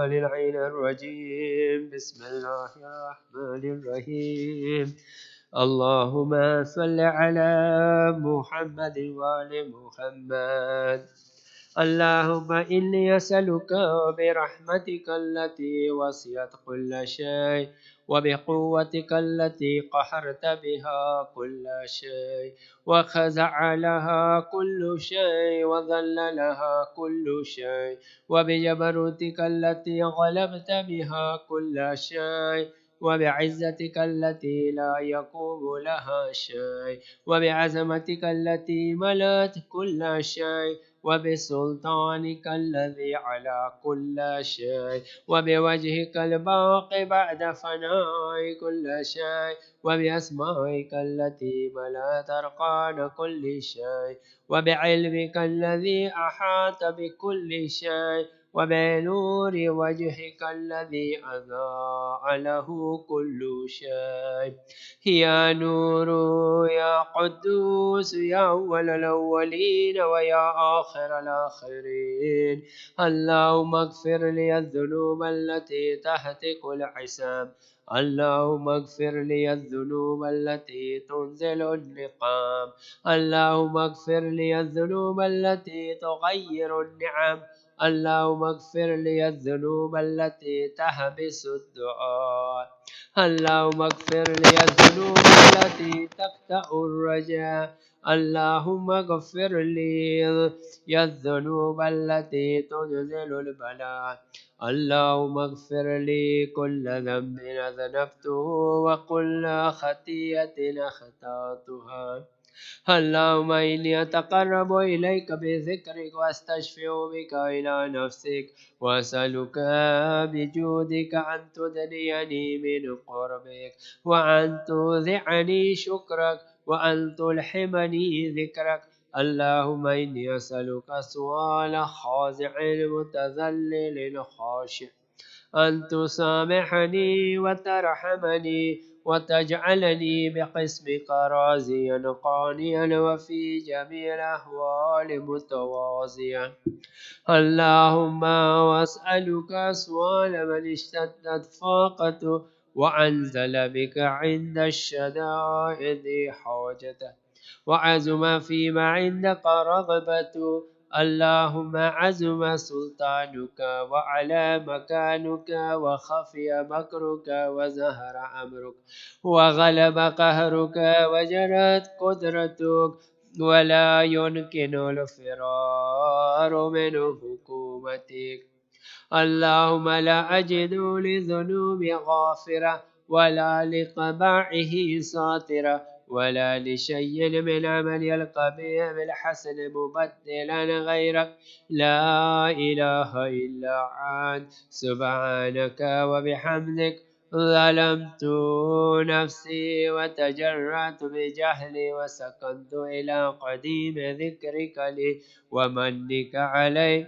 الشيطان اللعين الرجيم. بسم الله الرحمن الرحيم. اللهم صل على محمد وآل محمد. اللهم إني أسألك برحمتك التي وسعت كل شيء وبقوتك التي قهرت بها كل شيء وخزع لها كل شيء وذل لها كل شيء وبجبروتك التي غلبت بها كل شيء وبعزتك التي لا يقوم لها شيء وبعظمتك التي ملأت كل شيء وبسلطانك الذي على كل شيء وبوجهك الباقي بعد فناء كل شيء وبأسمائك التي ملأت أرقان كل شيء وبعلمك الذي أحاط بكل شيء وبنور وجهك الذي أضاء له كل شيء. يا نور يا قدوس يا أول الأولين ويا آخر الآخرين. اللهم اغفر لي الذنوب التي تهتك الحساب. اللهم اغفر لي الذنوب التي تنزل النقام. اللهم اغفر لي الذنوب التي تغير النعم. اللهم اغفر لي الذنوب التي تحبس الدعاء. اللهم اغفر لي الذنوب التي تقطع الرجاء. اللهم اغفر لي الذنوب التي تنزل البلاء. اللهم اغفر لي كل ذنب أذنبته وكل خطيئة أخطأتها. اللهم إني أتقرب إليك بذكرك وأستشفع بك إلى نفسك وأسألك بجودك أن تدنيني من قربك وأن توزعني شكرك وأن تلحمني ذكرك. اللهم إني أسألك سؤال خاضع متذلل خاشع أن تسامحني وترحمني وتجعلني بقسمك راضيا قانيا وفي جميع الأحوال متواضعا. اللهم وأسألك سؤال من اشتدت فاقته وأنزل بك عند الشدائد حاجته وعزم فيما عندك رغبته. اللهم عزم سلطانك وعلى مكانك وخفي مكرك وزهر أمرك وغلب قهرك وجرت قدرتك ولا يمكن الفرار من حكومتك. اللهم لا أجد لذنوب غافرة ولا لقبائه ساترة ولا لشيء من عمل القبيح بالحسن مبدلا غيرك. لا إله إلا أنت سبحانك وبحمدك ظلمت نفسي وتجرأت بجهلي وسكنت إلى قديم ذكرك لي ومنك علي.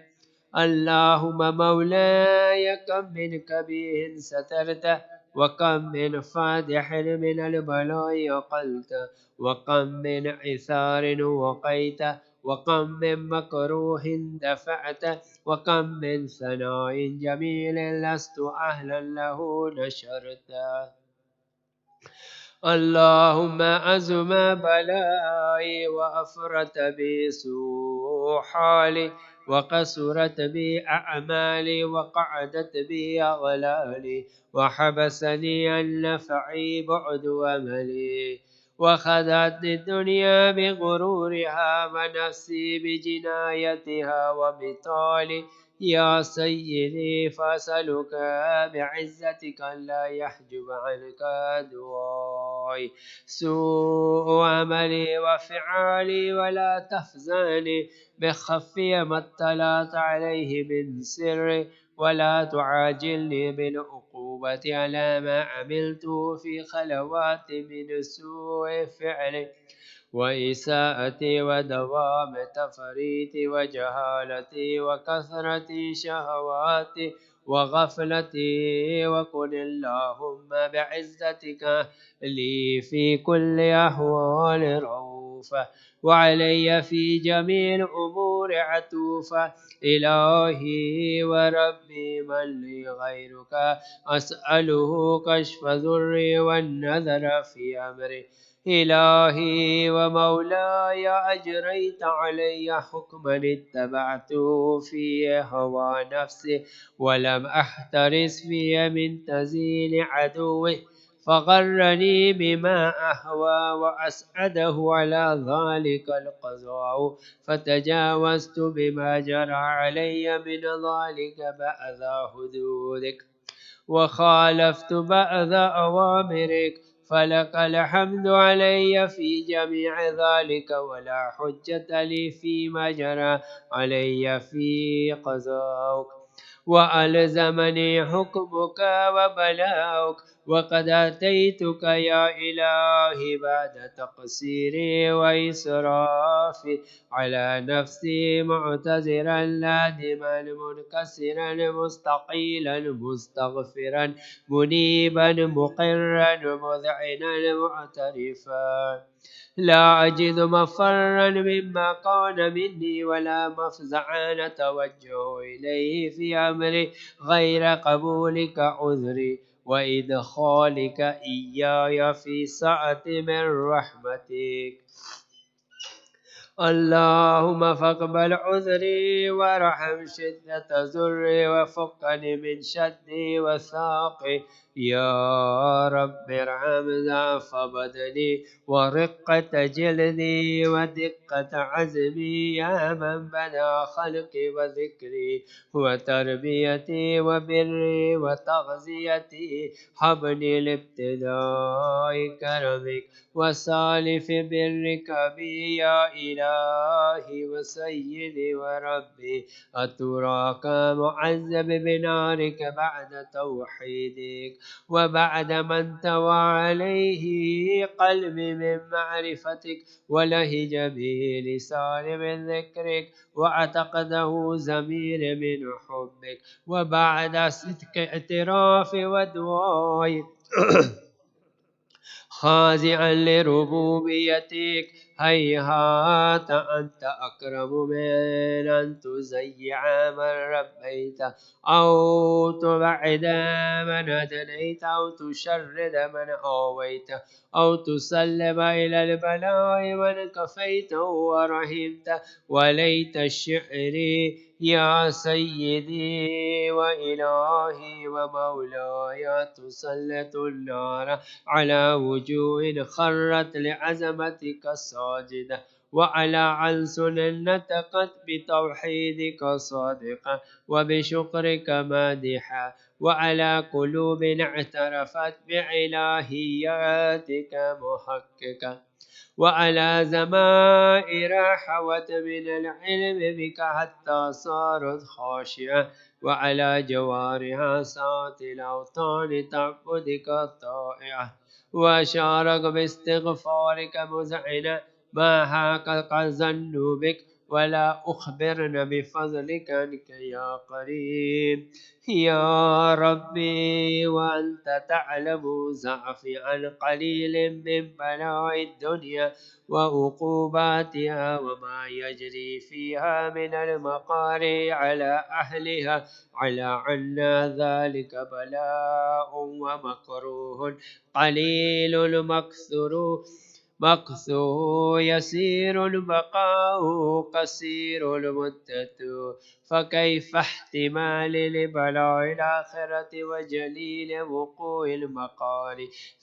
اللهم مولاي كم من كبير سترته وكم من فادح من البلاء أقلت وكم من عثار وقيت وكم من مكروه دفعت وكم من ثناء جميل لست أهلا له نشرت. اللهم أزم بلائي وأفرت بي سوء حالي وقصرت بي أعمالي وقعدت بي أغلالي وحبسني عن نفعي بعد أملي وخدعتني الدنيا بغرورها ونفسي بجنايتها وبطالي. يا سيدي فأسألك بعزتك لا يحجب عنك دعائي سوء عملي وفعالي ولا تفزعني بخفي ما اطلعت عليه من سر ولا تعاجلني بالعقوبة على ما عملت في خلوات من سوء فعلي وإساءتي ودوام تفريطي وجهالتي وكثرة شهواتي وغفلتي. وكن اللهم بعزتك لي في كل أحوال رؤوفا وعلي في جميع الأمور الأمور عطوفا إلهي وربي من لي غيرك أسأله كشف ذري والنذر في أمري إلهي ومولاي أجريت علي حكما اتبعته في هوى نفسي ولم أحترس في من تزيل عدوه فغرني بما أهوى وأسعده على ذلك القضاء فتجاوزت بما جرى علي من ذلك بعد حدودك وخالفت بعض أوامرك فلك الحمد علي في جميع ذلك ولا حجة لي فيما جرى علي في قضاءك وألزمني حكمك وبلاؤك وقد أتيتك يا إلهي بعد تقصيري وإسرافي على نفسي معتذرا نادما منكسرا مستقيلا مستغفرا منيبا مقرا مذعنا معترفا لا أجد مفرا مما كان مني ولا مفزعا أتوجه إليه في أمري غير قبولك عذري وإدخالك إياي في سعة من رحمتك اللهم فاقبل عذري وارحم شدة زري وفكني من شدي وثاقي يا رب ارحم ضعف بدني ورقة جلدي ودقة عزمي يا من بدا خلقي وذكري وتربيتي وبري وتغذيتي حبني الابتداء كرمك وسالف برك بي يا إلهي وسيدي وربي أتراك معذب بنارك بعد توحيدك وبعد ما انتوى عليه قلبي من معرفتك ولهج به لساني من ذكرك واعتقده زمير من حبك وبعد صدق اعتراف ودواي خاضعا لربوبيتك هيهات أنت أكرم من أن تزيع من ربيت أو تبعد من أدنيت أو تشرد من آويت أو تسلم إلى البلاء من كفيت ورحمت وليت الشعر يا سيدي وإلهي ومولاي تسلط النار على وجوه خرت لعظمتك ساجدة وعلى ألسن نطقت بتوحيدك صادقة وبشكرك مادحة وعلى قلوب اعترفت بإلهياتك محققة وعلى زمائر حوت من العلم بك حتى صارت خاشعة وعلى جوارها سات الأوطان تعبدك طائعة وشارك باستغفارك مذعنا ما حقق ظن بك ولا أخبرنا بفضلك عنك يا قريب يا ربي وأنت تعلم ضعفي عن قليل من بلاء الدنيا وعقوباتها وما يجري فيها من المقاري على أهلها على عنا ذلك بلاء ومكروه قليل مكثه يسير البقاء قصير المدة فكيف احتمال لبلاء الآخرة وجليل وقوع المقال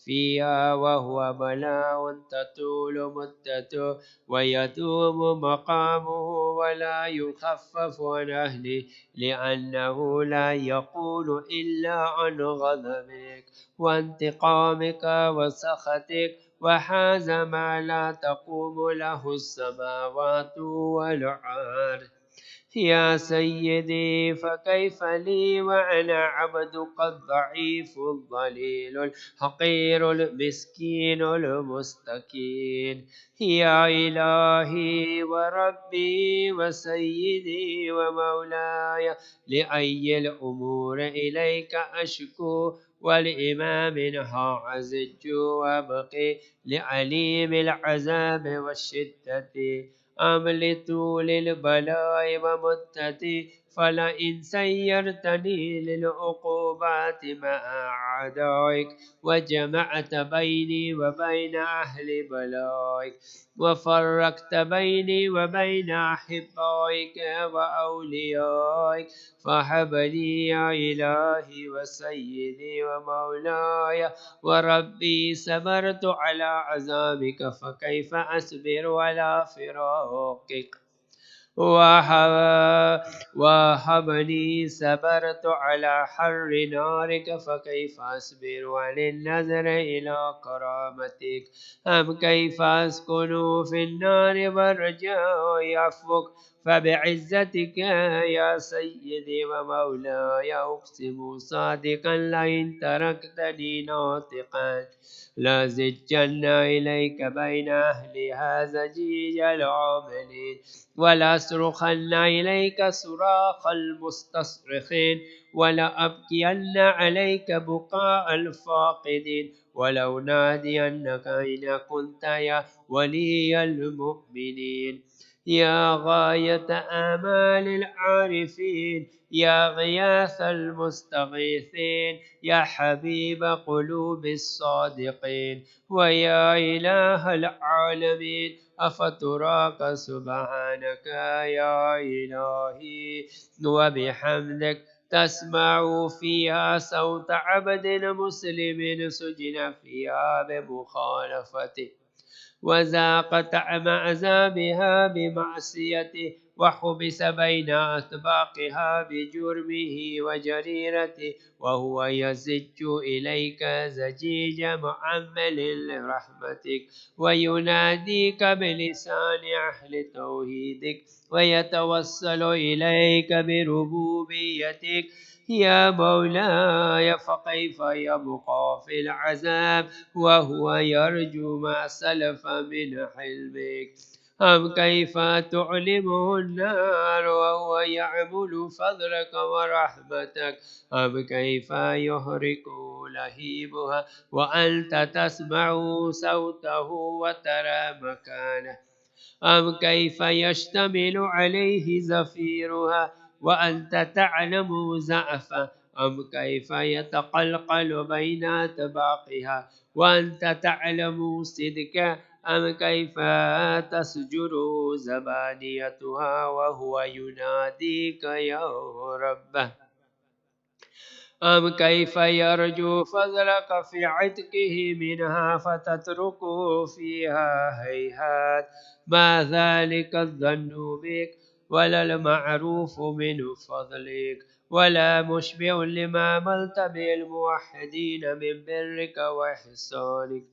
فيها وهو بلاء تطول مدته ويدوم مقامه ولا يخفف عن أهله لأنه لا يقول إلا عن غضبك وانتقامك وسخطك وحاز ما لا تقوم له السماوات والأرض يا سيدي فكيف لي وأنا عبدك الضعيف الضليل الحقير المسكين المستكين يا إلهي وربي وسيدي ومولاي لأي الأمور إليك أشكو والإمام منها عزج وبقي لعليم العذاب والشدة أم لطول البلاء ومدتي فلئن سيرتني للعقوبات مع أعدائك وجمعت بيني وبين أهل بلائك وفرقت بيني وبين أحبائك وأوليائك فهب لي يا إلهي وسيدي ومولاي وربي صبرت على عذابك فكيف أصبر على فراقك وهبني صبرت على حر نارك فكيف أصبر عن النظر إلى كرامتك أم كيف أسكن في النار والرجاء عفوك فبعزتك يا سيدي ومولاي أقسم صادقا لئن تركتني ناطقا لزجن إليك بين أهلها زجيج العاملين ولأصرخن إليك صراخ المستصرخين ولأبكين عليك بكاء الفاقدين ولو نادينك أين كنت يا ولي المؤمنين يا غاية آمال العارفين يا غياث المستغيثين يا حبيب قلوب الصادقين ويا إله العالمين أفتراك سبحانك يا إلهي وبحمدك تسمع فيها صوت عبد مسلم سجن فيها بمخالفته وذاق طعم عذابها بمعصيته وحبس بين أطباقها بجرمه وجريرته وهو يزج إليك زجيج معمل لرحمتك ويناديك بلسان أهل توحيدك ويتوسل إليك بربوبيتك يا مولاي فكيف يبقى في العذاب وهو يرجو ما سلف من حلمك أم كيف تعلمه النار وهو يعمل فضلك ورحمتك أم كيف يحرق لهيبها وأنت تسمع صوته وترى مكانه أم كيف يشتمل عليه زفيرها وأنت تعلم زعفه أم كيف يتقلقل بين أطباقها وأنت تعلم صدقه أم كيف تسجر زبانيتها وهو يناديك يا ربه أم كيف يرجو فضلك في عتقه منها فتتركه فيها هيهات ما ذلك الظن بك ولا المعروف من فضلك ولا مشبع لما ملت به الموحدين من برك وإحسانك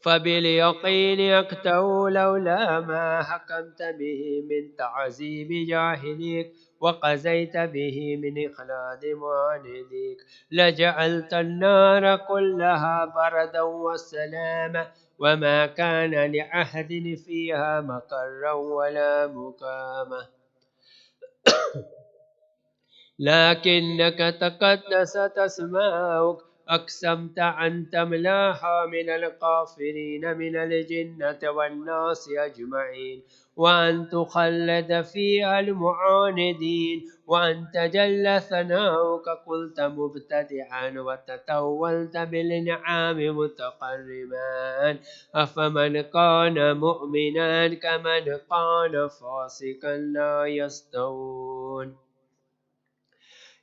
فباليقين يقتو لولا ما حكمت به من تعذيب جاهليك وقزيت به من إخلاد معانديك لجعلت النار كلها بردا وسلاما وما كان لأحد فيها مقرا ولا مقاما لكنك تقدست أسماؤك أقسمت أن تملاها من الكافرين من الجنة والناس أجمعين وأن تخلد فيها المعاندين وأن تجل ثناؤك قلت مبتدعا وتتولت بالنعام متقربا أفمن كان مؤمنا كمن كان فاسقا لا يستوون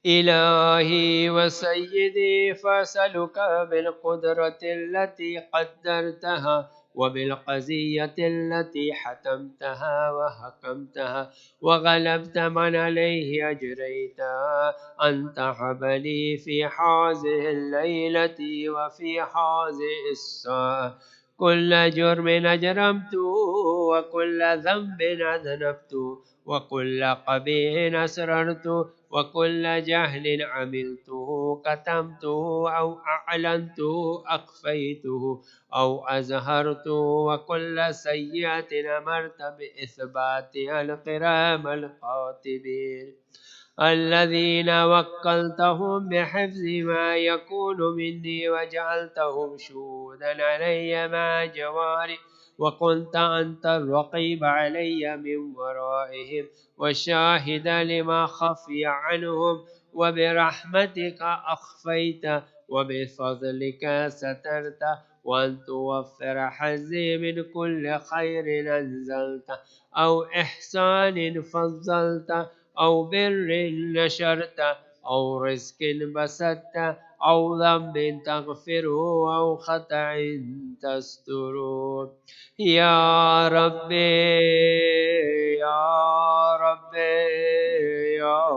إلهي وسيدي فأسألك بالقدرة التي قدرتها وبالقضية التي حتمتها وحكمتها وغلبت من عليه أجريتها أن تهب لي في هذه الليلة وفي هذه الساعة كل جرم أجرمته وكل ذنب أذنبته وكل قبيح أسررت وكل جهل عملته كتمته أو أعلنته أخفيته أو أزهرته وكل سيئة أمرت بإثباتها الكرام القاتبين الذين وكلتهم بحفظ ما يكون مني وجعلتهم شهودا علي مع جواري وكنت أنت الرقيب علي من ورائهم والشاهد لما خفي عنهم، وبرحمتك أخفيت وبفضلك سترت، وأن توفر حظي من كل خير أنزلت أو إحسان فضلت أو بر نشرت أو رزق بسطت أو ذنب تغفره أو خطأ تستره. يا ربي يا ربي يا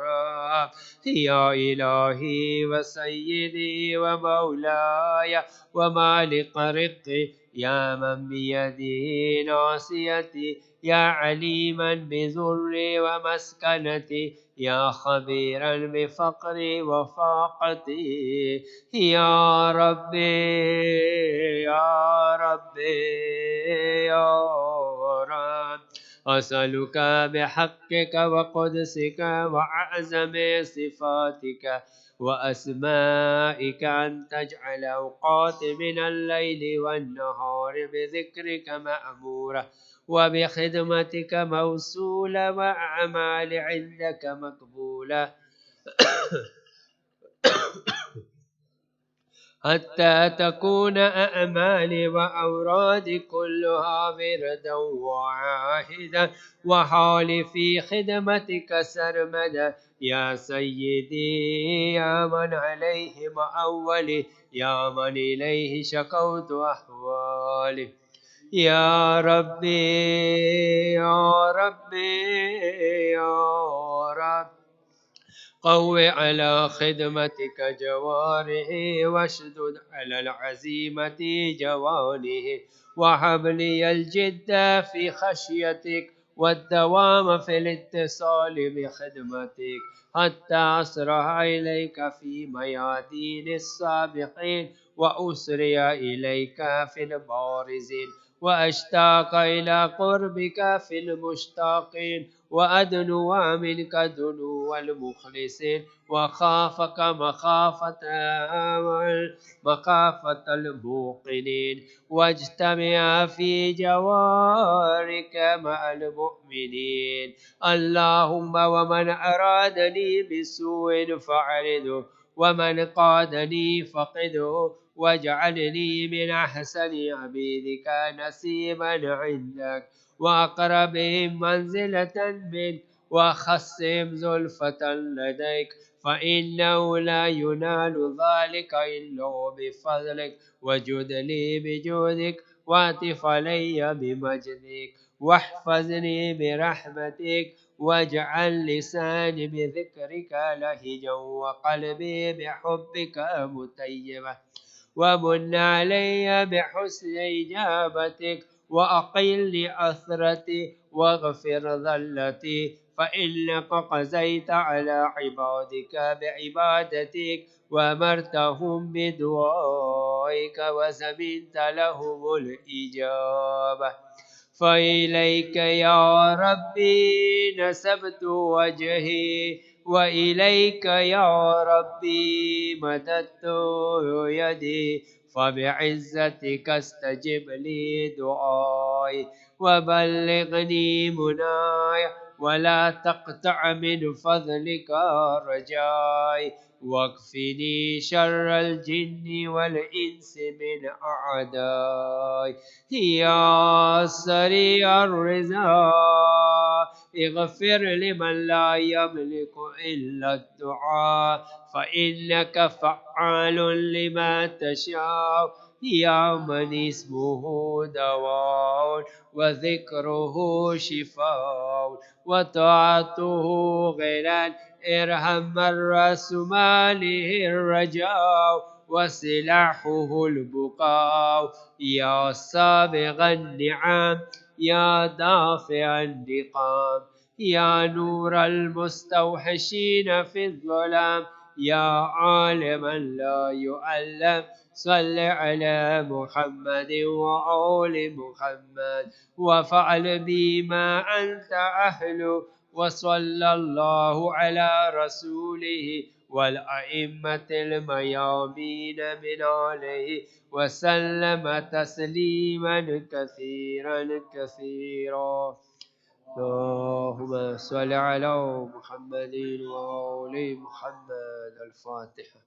رب، يا إلهي وسيدي ومولاي ومالك رقي، يا من بيده ناصيتي، يا عليما بذري ومسكنتي، يا خبيرا بفقري وفاقتي. يا ربي يا ربي يا رب، أسألك بحقك وقدسك وأعظم صفاتك وأسمائك أن تجعل أوقات من الليل والنهار بذكرك مأمورة وبخدمتك موصولة وأعمال عندك مقبولة، حتى تكون أعمالي وأورادي كلها وردا واحدا، وحالي في خدمتك سرمدا. يا سيدي يا من عليه مأولي، يا من إليه شكوت أحوالي. يا ربي يا ربي يا رب، قو على خدمتك جواره واشدد على العزيمة جوانه، وهب لي الجد في خشيتك والدوام في الاتصال بخدمتك، حتى أسرع إليك في ميادين السابقين وأسري إليك في البارزين، وأشتاق إلى قربك في المشتاقين، وأدنو منك دنو المخلصين، وخافك مخافة الموقنين، واجتمع في جوارك مع المؤمنين. اللهم ومن أرادني بسوء فاعرضه، ومن قادني فقده، واجعلني من أحسن عبيدك نسيبا عندك وأقربهم منزلة منك وخصهم زلفة لديك، فإنه لا ينال ذلك إلا بفضلك، وجد لي بجودك واعطف علي بمجدك، واحفظني برحمتك، واجعل لساني بذكرك لهجا وقلبي بحبك متيبا، ومن علي بحسن إجابتك، وأقل لأثرتي واغفر ذلتي، فإنك قزيت على عبادك بعبادتك وأمرتهم بدعائك وزمنت لهم الإجابة. فإليك يا ربي نسبت وجهي، وإليك يا ربي مددت يدي، فبعزتك استجب لي دعائي وبلغني مناي، ولا تقطع من فضلك رجائي، واكفني شر الجن والإنس من أعدائي. يا سريع الرضا اغفر لمن لا يملك إلا الدعاء، فإنك فعال لما تشاء. يا من اسمه دواء وذكره شفاء وطاعته غنى، ارحم من رأس ماله الرجاء وسلاحه البقاء. يا سابغ النعم يا دافع النقام، يا نور المستوحشين في الظلام، يا عالما لا يعلم، صل على محمد وآل محمد، وفعل بما أنت أهل، وصلى الله على رسوله والأئمة الميامين من عليه وسلم تسليما كثيرا كثيرا. اللهم صل على محمد وآل محمد. الفاتحة.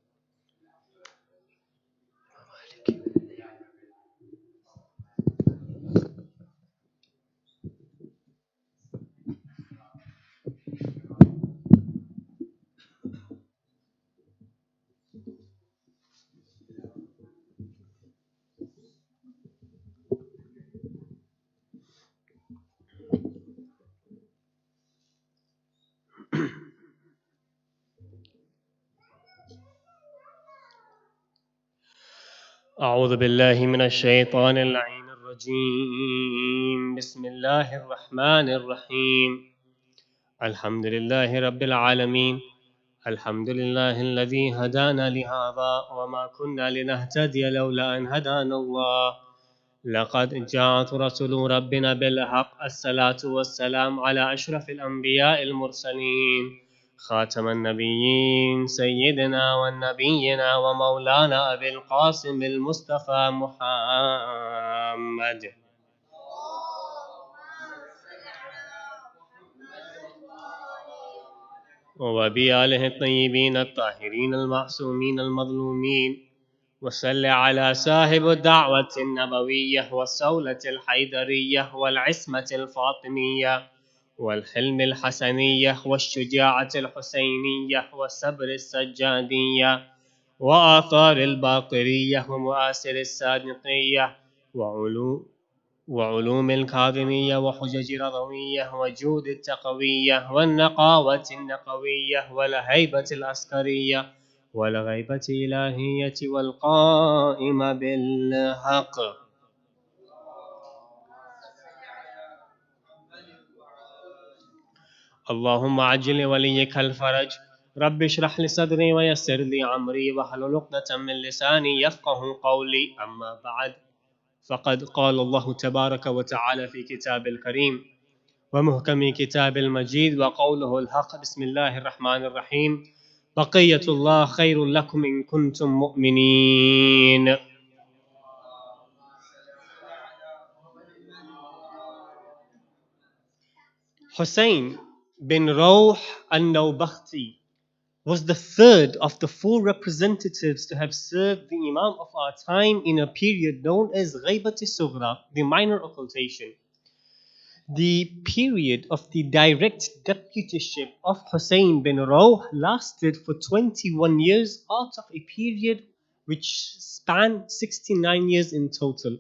أعوذ بالله من الشيطان اللعين الرجيم. بسم الله الرحمن الرحيم. الحمد لله رب العالمين. الحمد لله الذي هدانا لهذا وما كنا لنهتدي لولا أن هدانا الله. لقد جاءت رسل ربنا بالحق. الصلاة والسلام على أشرف الأنبياء المرسلين خاتم النبيين سيدنا ونبينا ومولانا أبي القاسم المصطفى محمد وبآله الطيبين الطاهرين المعصومين المظلومين. وصل على صاحب الدعوة النبوية والصولة الحيدرية والعصمة الفاطمية والحلم الحسنية والشجاعة الحسينية والصبر السجادية وآثار الباقرية ومؤثر الصادقية وعلوم الكاظمية وحجج رضوية وجود التقوية والنقاوة النقوية والهيبة العسكرية والغيبة الإلهية والقائمة بالحق. اللهم عجل لوليك الفرج. رب اشرح لي صدري ويسر لي أمري واحلل عقدة من لساني يفقه قولي. أما بعد، فقد قال الله تبارك وتعالى في كتاب الكريم ومحكم كتاب المجيد وقوله الحق. بسم الله الرحمن الرحيم. بقية الله خير لكم إن كنتم مؤمنين. Hussein bin Rawh al-Nawbakhti was the third of the four representatives to have served the Imam of our time in a period known as Ghaibat al-Sughra, the minor occultation. The period of the direct deputyship of Hussein bin Rawh lasted for 21 years out of a period which spanned 69 years in total.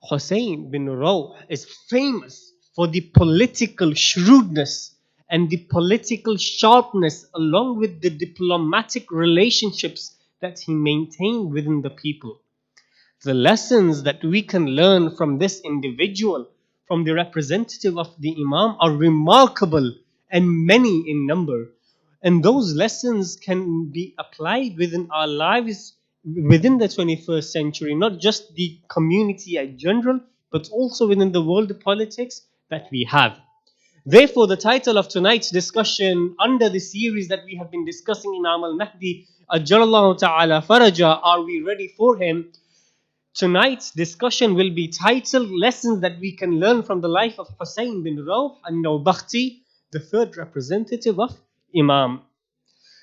Hussein bin Rawh is famous for the political shrewdness and the political sharpness, along with the diplomatic relationships that he maintained within the people. The lessons that we can learn from this individual, from the representative of the Imam, are remarkable and many in number. And those lessons can be applied within our lives within the 21st century, not just the community in general, but also within the world of politics that we have. Therefore, the title of tonight's discussion under the series that we have been discussing, Imam al-Mahdi, Ajjalallahu ta'ala faraja, are we ready for him? Tonight's discussion will be titled Lessons that we can learn from the life of Hussein bin Rawh al-Nawbakhti, the third representative of Imam.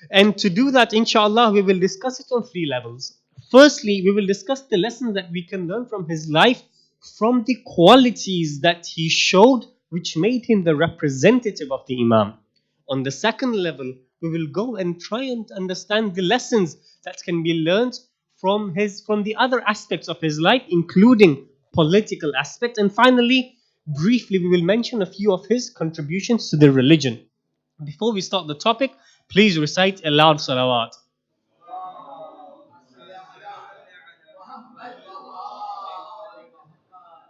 And to do that, inshallah, we will discuss it on three levels. Firstly, we will discuss the lessons that we can learn from his life, from the qualities that he showed which made him the representative of the Imam. On the second level, we will go and try and understand the lessons that can be learned from the other aspects of his life, including political aspects. And finally, briefly, we will mention a few of his contributions to the religion. Before we start the topic, please recite a loud salawat.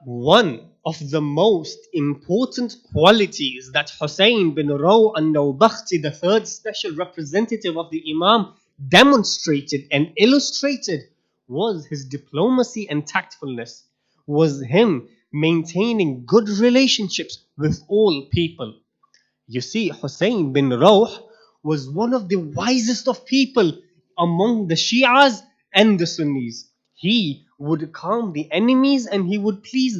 One of the most important qualities that Hussein bin Rawh al-Nawbakhti, the third special representative of the Imam, demonstrated and illustrated was his diplomacy and tactfulness, was him maintaining good relationships with all people. You see, Hussein bin Rawh was one of the wisest of people among the Shias and the Sunnis. He would calm the enemies, and he would please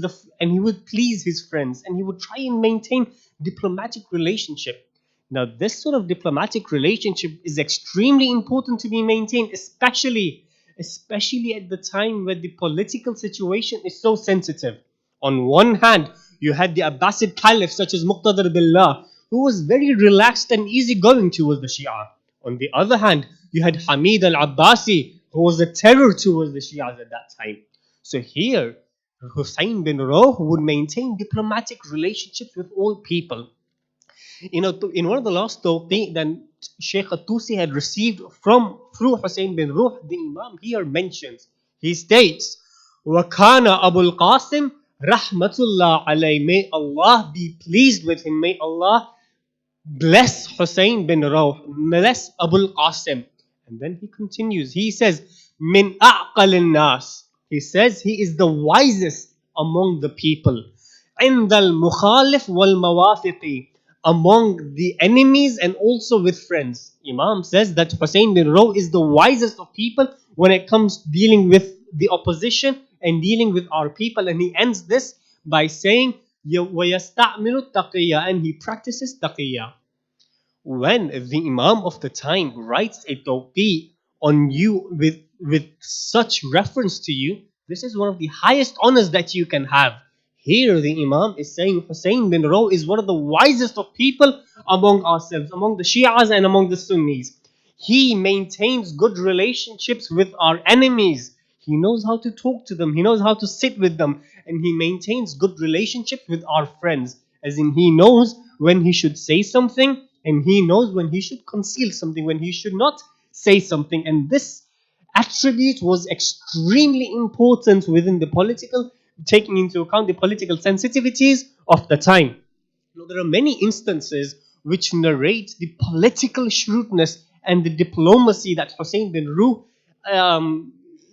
his friends, and he would try and maintain diplomatic relationship. Now, this sort of diplomatic relationship is extremely important to be maintained, especially at the time where the political situation is so sensitive. On one hand, you had the Abbasid Caliph such as Muqtadar Billah, who was very relaxed and easygoing towards the Shia. On the other hand, you had Hamid al-Abbasi, who was a terror towards the Shias at that time. So here, Hussein bin Rawh would maintain diplomatic relationships with all people. In one of the last tawqi that Sheikh At-Tusi had received from through Hussein bin Ruh, the Imam here mentions, he states, وَكَانَ أَبُو الْقَاسِمِ Rahmatullah alayhi. May Allah be pleased with him. May Allah bless Hussein bin Rawh, bless Abul Qasim. And then he continues, he says, Min a'qal nas. He says he is the wisest among the people. عند المخالف والموافق, among the enemies and also with friends. Imam says that Hussein bin Rawh is the wisest of people when it comes to dealing with the opposition and dealing with our people. And he ends this by saying, وَيَسْتَعْمِلُ التَّقِيَّةِ, and he practices taqiyya. When the Imam of the time writes a tawqi on you with such reference to you, this is one of the highest honors that you can have. Here the Imam is saying Hussein bin Rawh is one of the wisest of people among ourselves, among the Shias and among the Sunnis. He maintains good relationships with our enemies. He knows how to talk to them. He knows how to sit with them. And he maintains good relationships with our friends. As in, he knows when he should say something, and he knows when he should conceal something, when he should not say something. And this attribute was extremely important within the political, taking into account the political sensitivities of the time. Now, there are many instances which narrate the political shrewdness and the diplomacy that Hussein bin Ruh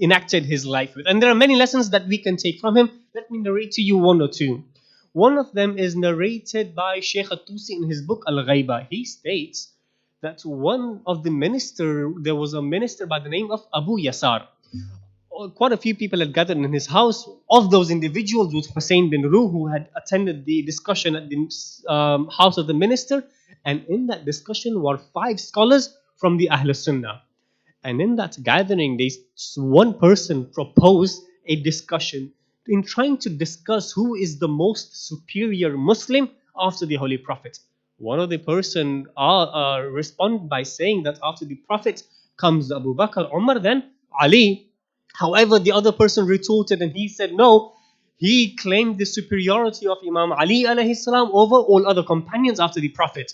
enacted his life with. And there are many lessons that we can take from him. Let me narrate to you one or two. One of them is narrated by Sheikh At-Tusi in his book Al-Ghaiba. He states that there was a minister by the name of Abu Yasar. Quite a few people had gathered in his house. Of those individuals was Hussein bin Ruh, who had attended the discussion at the house of the minister. And in that discussion were 5 scholars from the Ahl Sunnah. And in that gathering, one person proposed a discussion in trying to discuss who is the most superior Muslim after the Holy Prophet. One of the person responded by saying that after the Prophet comes Abu Bakr, Umar, then Ali. However, the other person retorted and he said no. He claimed the superiority of Imam Ali alayhi salam over all other companions after the Prophet.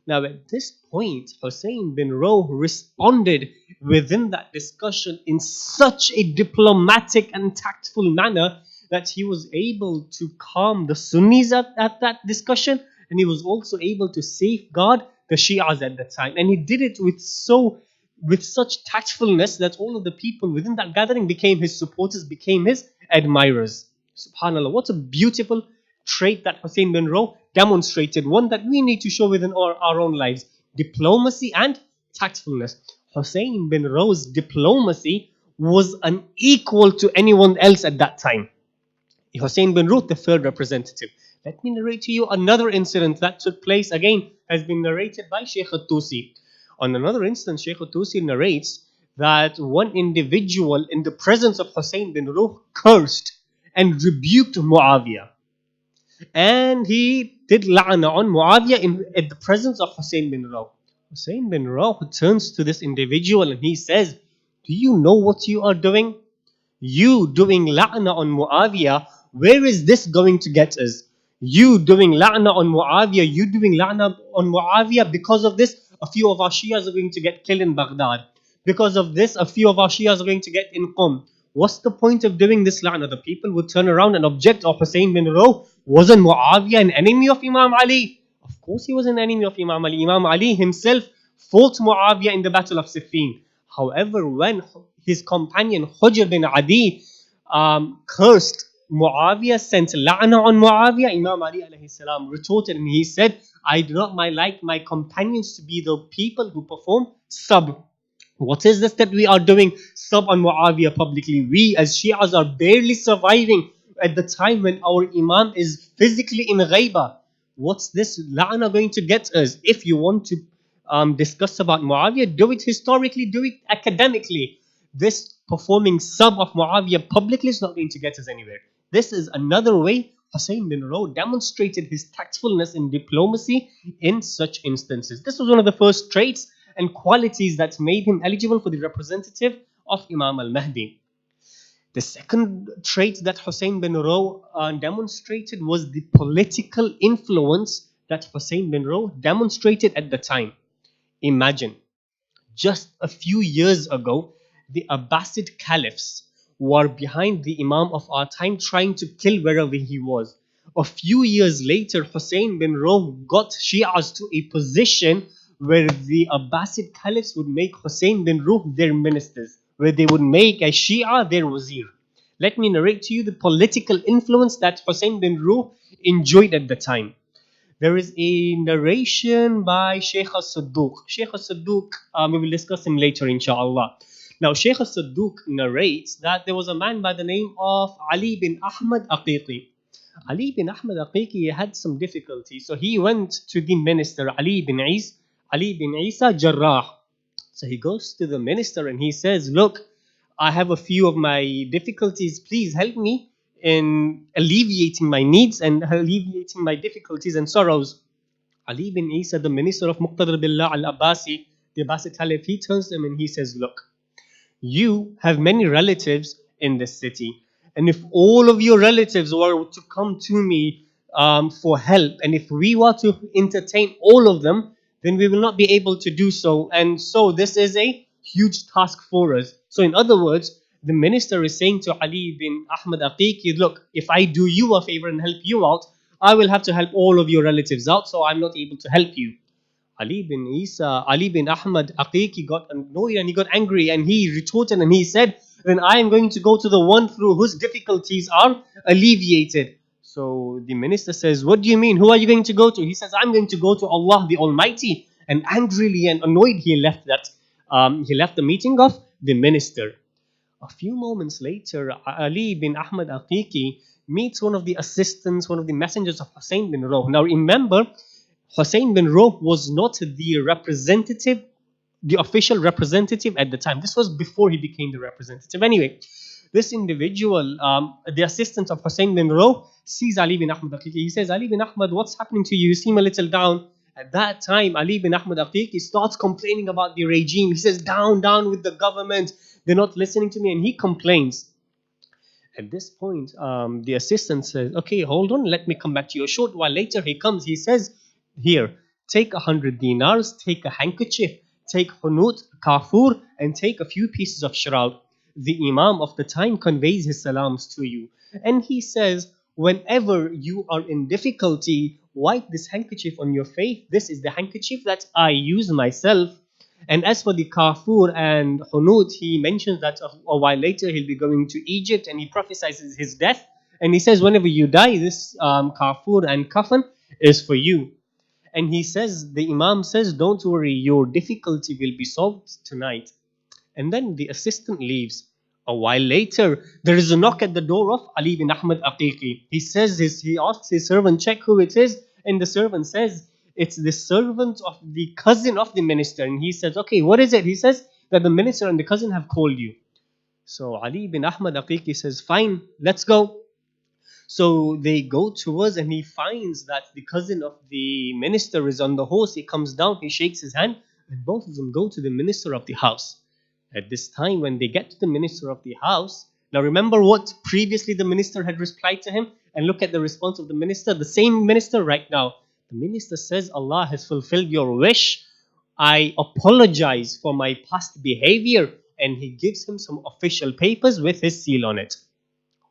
Now, at this point, Hussein bin Rawh responded within that discussion in such a diplomatic and tactful manner that he was able to calm the Sunnis at that discussion, and he was also able to safeguard the Shias at that time. And he did it with such tactfulness that all of the people within that gathering became his supporters, became his admirers. Subhanallah, what a beautiful trait that Hussein bin Rawh demonstrated, one that we need to show within our own lives: diplomacy and tactfulness. Hussein bin Rawh's diplomacy was unequal to anyone else at that time. Hussein bin Rawh, the third representative. Let me narrate to you another incident that took place, again, has been narrated by Sheikh At-Tusi. On another instance, Sheikh At-Tusi narrates that one individual in the presence of Hussein bin Rawh cursed and rebuked Muawiyah. And he did la'na on Muawiyah in the presence of Hussein bin Rawh. Hussein bin Rawh turns to this individual and he says, do you know what you are doing? You doing la'na on Muawiyah, where is this going to get us? You doing la'na on Muawiyah, because of this, a few of our Shias are going to get killed in Baghdad. Because of this, a few of our Shias are going to get in Qum. What's the point of doing this la'na? The people would turn around and object, of Hussein bin Rawh, wasn't Muawiyah an enemy of Imam Ali? Of course he was an enemy of Imam Ali. Imam Ali himself fought Muawiyah in the Battle of Siffin. However, when his companion Hujr bin Adi cursed Muawiyah, sent la'na on Muawiyah, Imam Ali alayhi salam retorted and he said, I do not like my companions to be the people who perform sub. What is this that we are doing sub on Muawiyah publicly? We as Shias are barely surviving at the time when our Imam is physically in Ghaiba. What's this la'na going to get us? If you want to discuss about Muawiyah, do it historically, do it academically. This performing sub of Muawiyah publicly is not going to get us anywhere. This is another way Hussein bin Raw demonstrated his tactfulness in diplomacy in such instances. This was one of the first traits and qualities that made him eligible for the representative of Imam al-Mahdi. The second trait that Hussein bin Raw demonstrated was the political influence that Hussein bin Raw demonstrated at the time. Imagine, just a few years ago, the Abbasid caliphs were behind the Imam of our time, trying to kill wherever he was. A few years later, Hussein bin Raw got Shias to a position where the Abbasid caliphs would make Hussein bin Raw their ministers, where they would make a Shia their wazir. Let me narrate to you the political influence that Hussein bin Raw enjoyed at the time. There is a narration by Sheikh al-Sadduq. Sheikh al-Sadduq, we will discuss him later, inshallah. Now, Sheikh al-Sadduq narrates that there was a man by the name of Ali bin Ahmad Aqiqi. Ali bin Ahmad Aqiqi had some difficulty, so he went to the minister Ali bin Isa Jarrah. So he goes to the minister and he says, "Look, I have a few of my difficulties. Please help me in alleviating my needs and alleviating my difficulties and sorrows." Ali bin Isa, the minister of Muqtadar Billah al-Abbasi, the Abbasid Caliph, he turns to him and he says, "Look, you have many relatives in this city. And if all of your relatives were to come to me for help, and if we were to entertain all of them, then we will not be able to do so. And so this is a huge task for us." So, in other words, the minister is saying to Ali bin Ahmad Aqiqi, "Look, if I do you a favor and help you out, I will have to help all of your relatives out, so I'm not able to help you." Ali bin Ahmad Aqiqi got annoyed and he got angry and he retorted and he said, "Then I am going to go to the one through whose difficulties are alleviated." So the minister says, "What do you mean? Who are you going to go to?" He says, "I'm going to go to Allah the Almighty." And angrily and annoyed, he left the meeting of the minister. A few moments later, Ali bin Ahmad Aqiqi meets one of the assistants, one of the messengers of Hussein bin Raw. Now remember, Hussein bin Raw was not the official representative at the time. This was before he became the representative. Anyway, this individual, the assistant of Hussein bin Raw, sees Ali bin Ahmad Aqiqi. He says, "Ali bin Ahmad, what's happening to you? You seem a little down." At that time, Ali bin Ahmad Aqiqi starts complaining about the regime. He says, "Down, down with the government. They're not listening to me." And he complains. At this point, the assistant says, "Okay, hold on. Let me come back to you." A short while later, he comes. He says, "Here, take 100 dinars, take a handkerchief, take hunut, kafur, and take a few pieces of shroud. The Imam of the time conveys his salams to you." And he says, "Whenever you are in difficulty, wipe this handkerchief on your face. This is the handkerchief that I use myself." And as for the kafur and hunut, he mentions that a while later he'll be going to Egypt and he prophesies his death. And he says, "Whenever you die, this kafur and kafan is for you." And he says, the Imam says, "Don't worry, your difficulty will be solved tonight." And then the assistant leaves. A while later, there is a knock at the door of Ali bin Ahmad Aqiqi. He asks his servant, "Check who it is." And the servant says, "It's the servant of the cousin of the minister." And he says, "Okay, what is it?" He says that the minister and the cousin have called you. So Ali bin Ahmad Aqiqi says, "Fine, let's go." So they go towards and he finds that the cousin of the minister is on the horse. He comes down, he shakes his hand, and both of them go to the minister of the house. At this time, when they get to the minister of the house, now remember what previously the minister had replied to him, and look at the response of the minister, the same minister right now. The minister says, "Allah has fulfilled your wish. I apologize for my past behavior." And he gives him some official papers with his seal on it.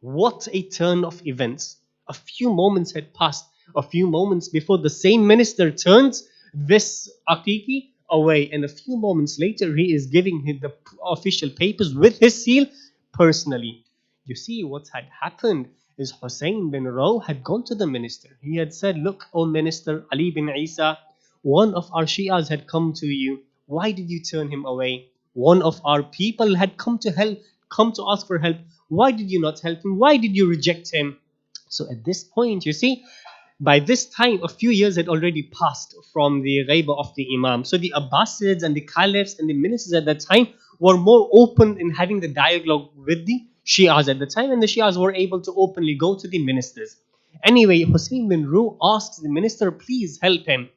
What a turn of events. A few moments had passed. A few moments before, the same minister turns this Aqiqi away. And a few moments later, he is giving him the official papers with his seal personally. You see, what had happened is Hussein bin Raw had gone to the minister. He had said, "Look, O minister, Ali bin Isa, one of our Shias had come to you. Why did you turn him away? One of our people had come to ask for help. Why did you not help him? Why did you reject him?" So at this point, you see, by this time, a few years had already passed from the ghaiba of the Imam. So the Abbasids and the Caliphs and the ministers at that time were more open in having the dialogue with the Shias at the time, and the Shias were able to openly go to the ministers. Anyway, Hussein bin Ru asks the minister, please help him.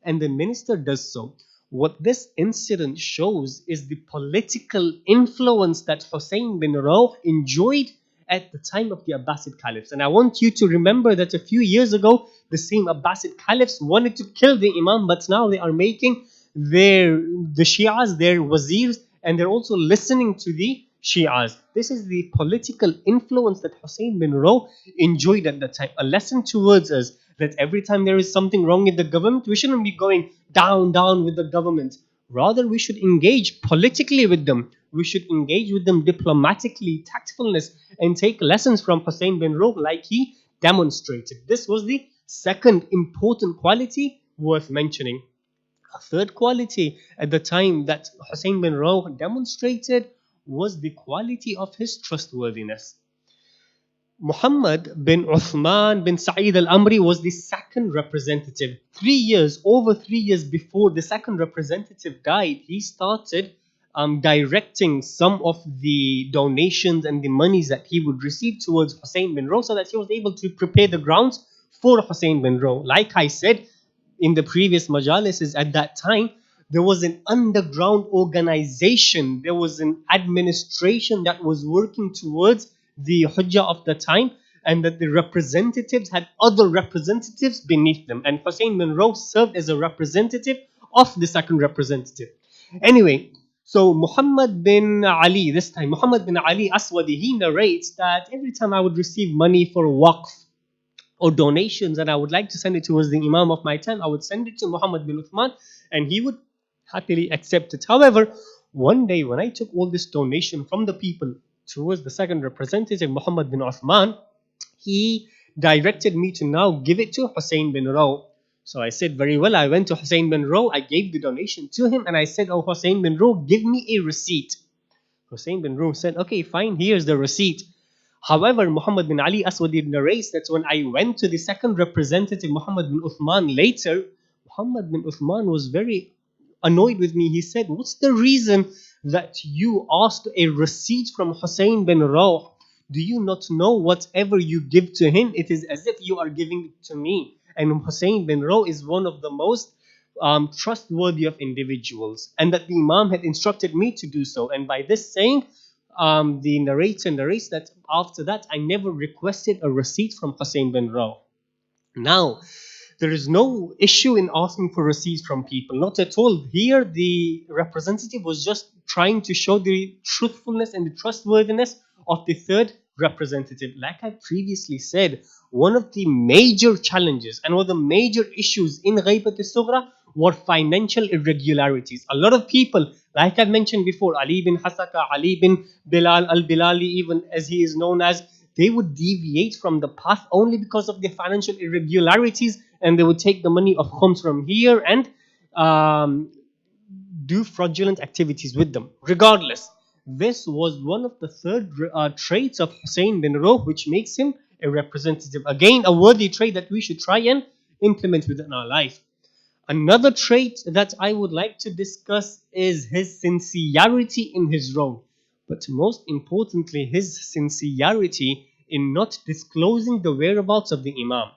And the minister does so. What this incident shows is the political influence that Hussein bin Rawh enjoyed at the time of the Abbasid caliphs. And I want you to remember that a few years ago, the same Abbasid caliphs wanted to kill the Imam, but now they are making the Shias their wazirs, and they're also listening to the Shias. This is the political influence that Hussein bin Rawh enjoyed at that time. A lesson towards us that every time there is something wrong in the government, we shouldn't be going down with the government. Rather, we should engage politically with them. We should engage with them diplomatically, tactfulness, and take lessons from Hussein bin Rawh like he demonstrated. This was the second important quality worth mentioning. A third quality at the time that Hussein bin Rawh demonstrated was the quality of his trustworthiness. Muhammad bin Uthman bin Sa'id al-Amri was the second representative. Over 3 years before the second representative died, he started directing some of the donations and the monies that he would receive towards Hussein bin Rawh so that he was able to prepare the grounds for Hussein bin Rawh. Like I said in the previous majalises, at that time, there was an underground organization, there was an administration that was working towards the Hujjah of the time, and that the representatives had other representatives beneath them. And Hussein bin Rawh served as a representative of the second representative. Anyway, so Muhammad bin Ali, this time, Muhammad bin Ali Aswadi, he narrates that every time I would receive money for waqf or donations and I would like to send it towards the Imam of my time, I would send it to Muhammad bin Uthman and he would happily accept it. However, one day when I took all this donation from the people towards the second representative, Muhammad bin Uthman, he directed me to now give it to Hussein bin Rawh. So I said, very well. I went to Hussein bin Rawh, I gave the donation to him, and I said, oh Hussein bin Rawh, give me a receipt. Hussein bin Rawh said, okay, fine, here's the receipt. However, Muhammad bin Ali Aswadi narrates that when I went to the second representative, Muhammad bin Uthman, later, Muhammad bin Uthman was very annoyed with me. He said, what's the reason that you asked a receipt from Hussein bin Rawh? Do you not know whatever you give to him, it is as if you are giving it to me? And Hussein bin Rawh is one of the most trustworthy of individuals, and that the Imam had instructed me to do so. And by this saying, the narrator narrates that after that, I never requested a receipt from Hussein bin Rawh. Now, there is no issue in asking for receipts from people, not at all. Here, the representative was just trying to show the truthfulness and the trustworthiness of the third representative. Like I previously said, one of the major challenges and one of the major issues in Ghaibat al-Sughra were financial irregularities. A lot of people, like I mentioned before, Ali bin Hasaka, Ali bin Bilal al-Bilali, even as he is known as, they would deviate from the path only because of their financial irregularities, and they would take the money of khums from here and do fraudulent activities with them. Regardless, this was one of the third traits of Hussein bin Rawh, which makes him a representative. Again, a worthy trait that we should try and implement within our life. Another trait that I would like to discuss is his sincerity in his role, but most importantly, his sincerity in not disclosing the whereabouts of the Imam.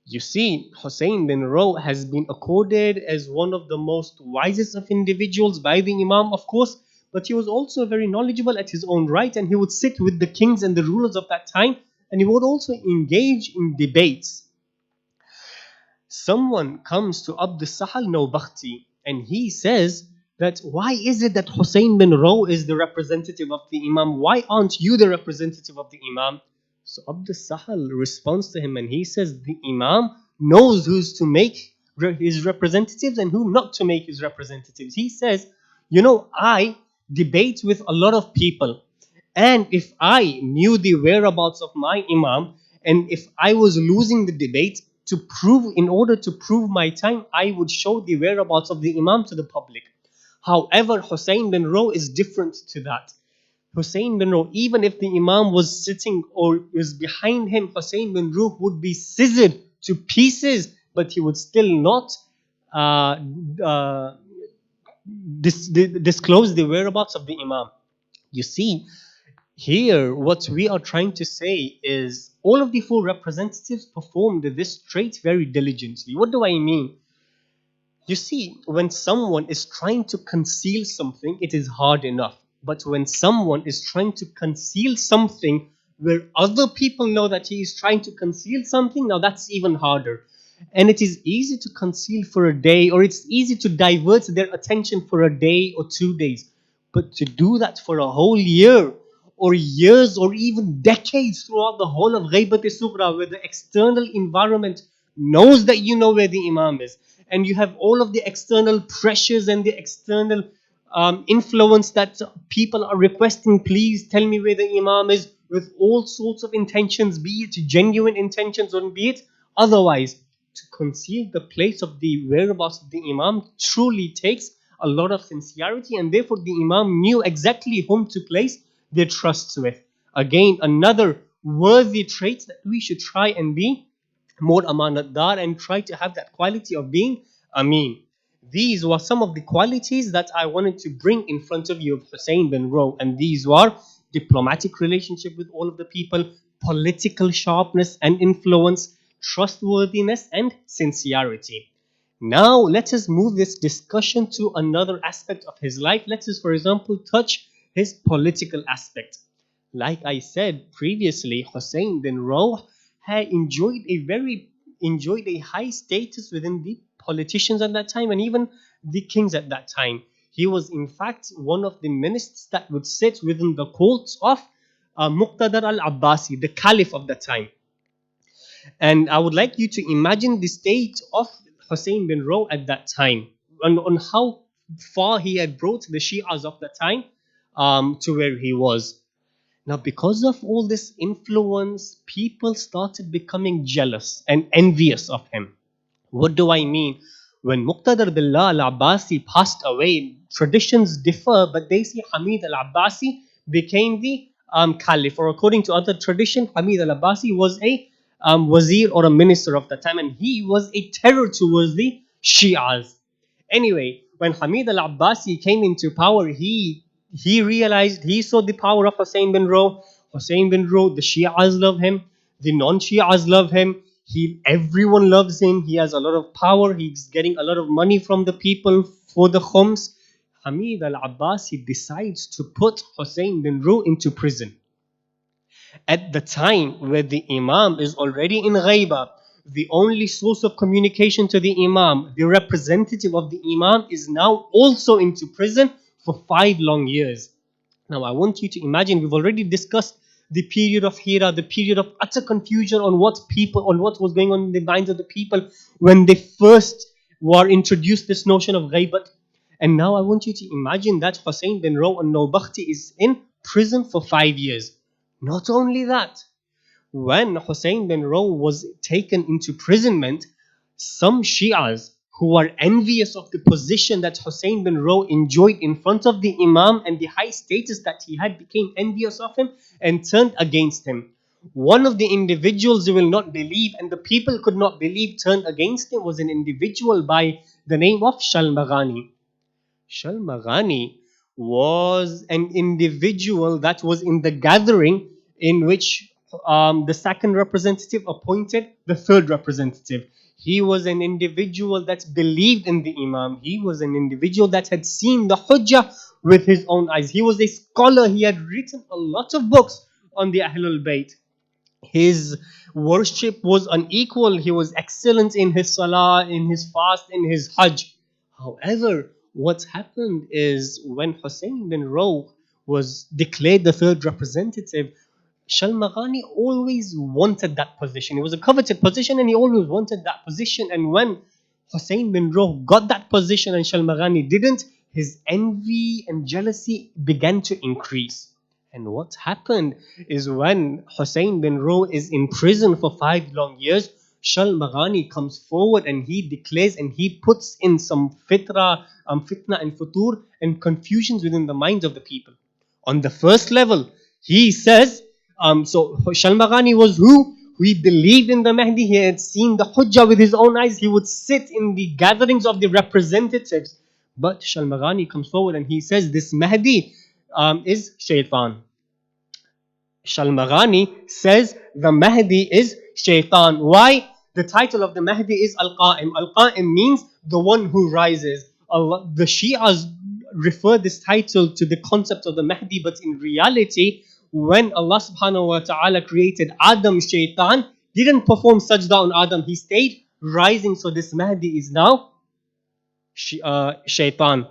You see, Hussein bin Rawh has been accorded as one of the most wisest of individuals by the Imam, of course, but he was also very knowledgeable at his own right, and he would sit with the kings and the rulers of that time, and he would also engage in debates. Someone comes to Abd al-Sahal Nawbakhti and he says that why is it that Hussein bin Rawh is the representative of the Imam? Why aren't you the representative of the Imam? So Abd al-Sahal responds to him and he says the Imam knows who's to make his representatives and who not to make his representatives. He says, I debate with a lot of people, And if I knew the whereabouts of my Imam, and if I was losing the debate, in order to prove my time, I would show the whereabouts of the Imam to the public. However, Hussein bin Ro is different to that. Hussein bin Ro, even if the Imam was sitting or was behind him, Hussein bin Ro would be scissored to pieces, but he would still not uh, uh, disclose the whereabouts of the Imam. You see, here what we are trying to say is all of the four representatives performed this trait very diligently. What do I mean? You see, when someone is trying to conceal something, it is hard enough. But when someone is trying to conceal something where other people know that he is trying to conceal something, now that's even harder. And it is easy to conceal for a day, or it's easy to divert their attention for a day or 2 days. But to do that for a whole year, or years, or even decades throughout the whole of Ghaibat-e-Sughra, where the external environment knows that you know where the Imam is, and you have all of the external pressures and the external influence that people are requesting, please tell me where the Imam is, with all sorts of intentions, be it genuine intentions or be it otherwise. To conceal the place of the whereabouts of the Imam truly takes a lot of sincerity, and therefore the Imam knew exactly whom to place their trusts with. Again, another worthy trait that we should try and be more amanatdar and try to have that quality of being Ameen. These were some of the qualities that I wanted to bring in front of you of Hussein bin Ro, and these were diplomatic relationship with all of the people, political sharpness and influence, trustworthiness and sincerity. Now let us move this discussion to another aspect of his life. Let us, for example, touch his political aspect. Like I said previously, Hussein bin Rawh had enjoyed a high status within the politicians at that time and even the kings at that time. He was in fact one of the ministers that would sit within the courts of Muqtadar al-Abbasi, the caliph of the time. And I would like you to imagine the state of Hussein bin Rawh at that time, on how far he had brought the Shias of the time to where he was. Now, because of all this influence, people started becoming jealous and envious of him. What do I mean? When Muqtadar Billah al-Abbasi passed away, traditions differ, but they say Hamid al-Abbasi became the caliph. Or according to other tradition, Hamid al-Abbasi was a wazir or a minister of the time, and he was a terror towards the Shias. Anyway, when Hamid al-Abbasi came into power, he realized, he saw the power of Hussein bin Ro. Hussein bin Ro, the Shias love him, the non-Shias love him. Everyone loves him. He has a lot of power. He's getting a lot of money from the people for the khums. Hamid al-Abbasi decides to put Hussein bin Ro into prison. At the time where the Imam is already in Ghaiba, the only source of communication to the Imam, the representative of the Imam, is now also into prison for 5 long years. Now, I want you to imagine, we've already discussed the period of Hira, the period of utter confusion on what was going on in the minds of the people when they first were introduced this notion of ghaibat. And now I want you to imagine that Hussein bin Ro al-Nawbakhti is in prison for 5 years. Not only that, when Hussein bin Ro was taken into imprisonment, some Shias who were envious of the position that Hussein bin Ro enjoyed in front of the Imam and the high status that he had became envious of him and turned against him. One of the individuals you will not believe, and the people could not believe, turned against him, was an individual by the name of Shalmaghani. Shalmaghani was an individual that was in the gathering in which the second representative appointed the third representative. He was an individual that believed in the Imam. He was an individual that had seen the Hujjah with his own eyes. He was a scholar. He had written a lot of books on the Ahlulbayt. His worship was unequal. He was excellent in his salah, in his fast, in his hajj. However, what happened is when Hussein bin Ro was declared the third representative, Shalmaghani always wanted that position. It was a coveted position and he always wanted that position. And when Hussein bin Ro got that position and Shalmaghani didn't, his envy and jealousy began to increase. And what happened is when Hussein bin Ro is in prison for 5 long years, Shal Maghani comes forward and he declares and he puts in some fitna and futur and confusions within the minds of the people. On the first level, he says, so Shal Maghani was who? He believed in the Mahdi. He had seen the Hujjah with his own eyes. He would sit in the gatherings of the representatives. But Shal Maghani comes forward and he says, this Mahdi is shaitan. Shalmaghani says the Mahdi is shaitan. Why? The title of the Mahdi is Al-Qa'im. Al-Qa'im means the one who rises. Allah, the Shias refer this title to the concept of the Mahdi, but in reality, when Allah subhanahu wa ta'ala created Adam, shaitan didn't perform sajda on Adam. He stayed rising. So this Mahdi is now shaitan.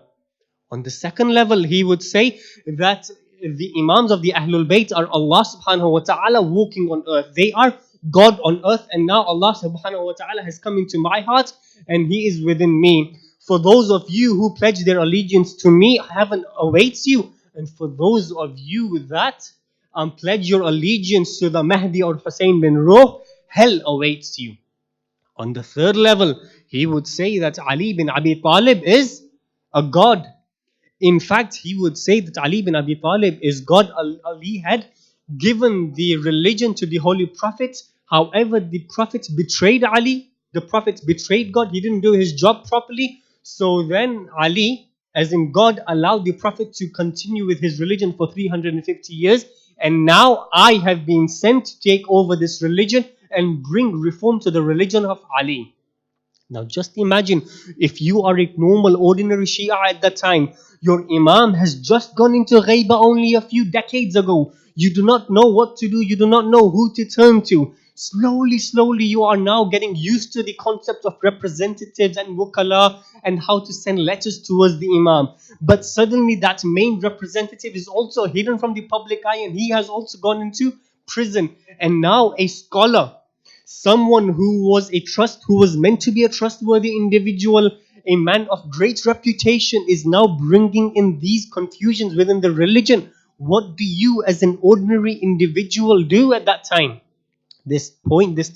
On the second level, he would say that the Imams of the Ahlulbayt are Allah subhanahu wa ta'ala walking on earth. They are God on earth, and now Allah subhanahu wa ta'ala has come into my heart and He is within me. For those of you who pledge their allegiance to me, heaven awaits you. And for those of you that pledge your allegiance to the Mahdi or Hussein bin Ruh, hell awaits you. On the third level, he would say that Ali bin Abi Talib is a God. In fact, he would say that Ali bin Abi Talib is God. Ali had given the religion to the Holy Prophets. However, the Prophets betrayed Ali. The Prophets betrayed God. He didn't do his job properly. So then Ali, as in God, allowed the Prophet to continue with his religion for 350 years. And now I have been sent to take over this religion and bring reform to the religion of Ali. Now just imagine if you are a normal ordinary Shia at that time, your Imam has just gone into Ghaiba only a few decades ago. You do not know what to do, you do not know who to turn to. Slowly you are now getting used to the concept of representatives and wukala and how to send letters towards the Imam. But suddenly that main representative is also hidden from the public eye and he has also gone into prison. And now a scholar, someone who was meant to be a trustworthy individual, a man of great reputation, is now bringing in these confusions within the religion. What do you as an ordinary individual do at that time? This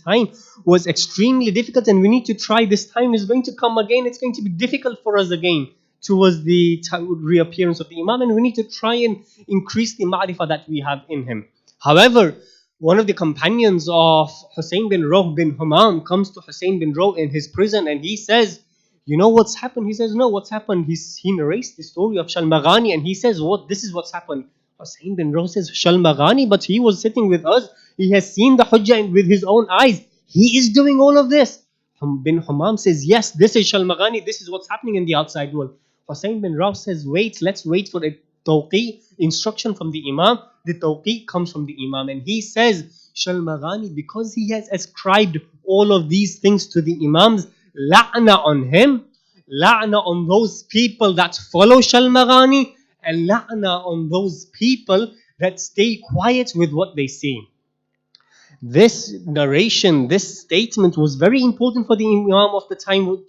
time was extremely difficult, and we need to try. This time is going to come again. It's going to be difficult for us again towards the reappearance of the Imam, and we need to try and increase the ma'rifah that we have in him. However, one of the companions of Hussein bin Rawh bin Humam comes to Hussein bin Rawh in his prison and he says, you know what's happened? He says, no, what's happened? He narrates the story of Shalmaghani and he says, this is what's happened. Hussein bin Rawh says, Shalmaghani, but he was sitting with us. He has seen the Hujjah with his own eyes. He is doing all of this. Bin Humam says, yes, this is Shalmaghani. This is what's happening in the outside world. Hussein bin Rawh says, wait, let's wait for a tawqi, instruction from the Imam. The tawqi comes from the Imam and he says, Shalmaghani, because he has ascribed all of these things to the Imams, la'na on him, la'na on those people that follow Shalmaghani, and la'na on those people that stay quiet with what they say. This narration, this statement was very important for the Imam of the time.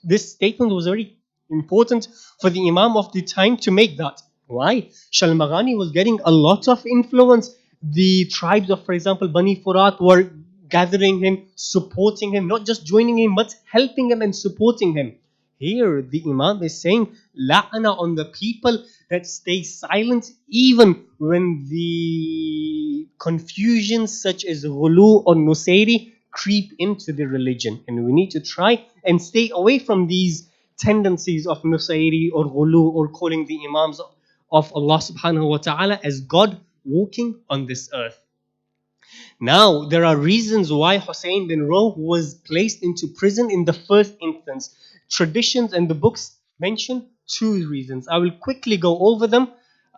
This statement was very important for the Imam of the time to make that. Why? Shalmaghani was getting a lot of influence. The tribes of, for example, Bani Furat were gathering him, supporting him, not just joining him, but helping him and supporting him. Here, the Imam is saying, la'ana on the people that stay silent even when the confusions such as ghulu or nusayri creep into the religion. And we need to try and stay away from these tendencies of nusayri or ghulu or calling the Imams of Allah subhanahu wa ta'ala as God walking on this earth. Now, there are reasons why Hussein bin Rawh was placed into prison in the first instance. Traditions and the books mention two reasons. I will quickly go over them.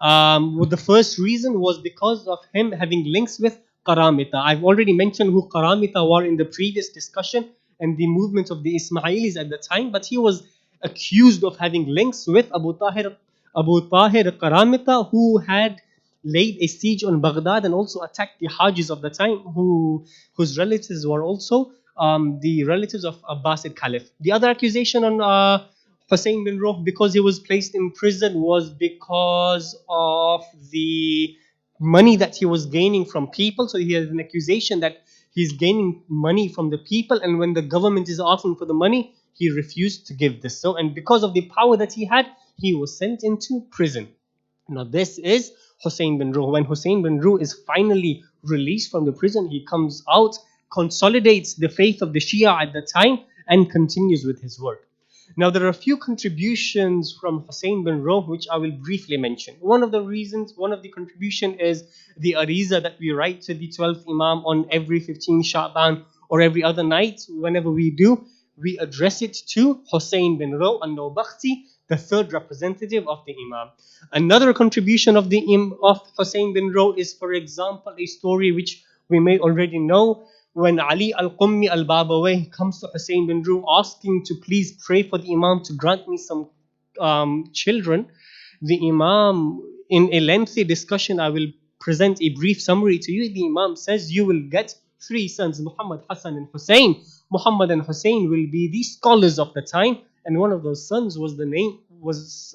The first reason was because of him having links with Qaramita. I've already mentioned who Qaramita were in the previous discussion and the movement of the Ismailis at the time, but he was accused of having links with Abu Tahir Qaramita, who had laid a siege on Baghdad and also attacked the Hajis of the time, whose relatives were also the relatives of Abbasid Caliph. The other accusation on Hussein bin Rawh, because he was placed in prison, was because of the money that he was gaining from people. So he has an accusation that he's gaining money from the people, and when the government is asking for the money, he refused to give this. So, and because of the power that he had, he was sent into prison. Now, this is Hussein bin Ruh. When Hussein bin Ruh is finally released from the prison, he comes out, consolidates the faith of the Shia at the time, and continues with his work. Now, there are a few contributions from Hussein bin Ruh which I will briefly mention. One of the contribution is the ariza that we write to the 12th Imam on every 15 Sha'ban or every other night. Whenever we do, we address it to Hussein bin Ruh al-Nawbakhti, the third representative of the Imam. Another contribution of Hussein bin Ruh is, for example, a story which we may already know, when Ali al-Qummi al-Babawayh comes to Hussein bin Ruh asking to please pray for the Imam to grant me some children. The Imam, in a lengthy discussion, I will present a brief summary to you. The Imam says you will get 3 sons, Muhammad, Hassan and Hussein. Muhammad and Hussein will be the scholars of the time, and one of those sons was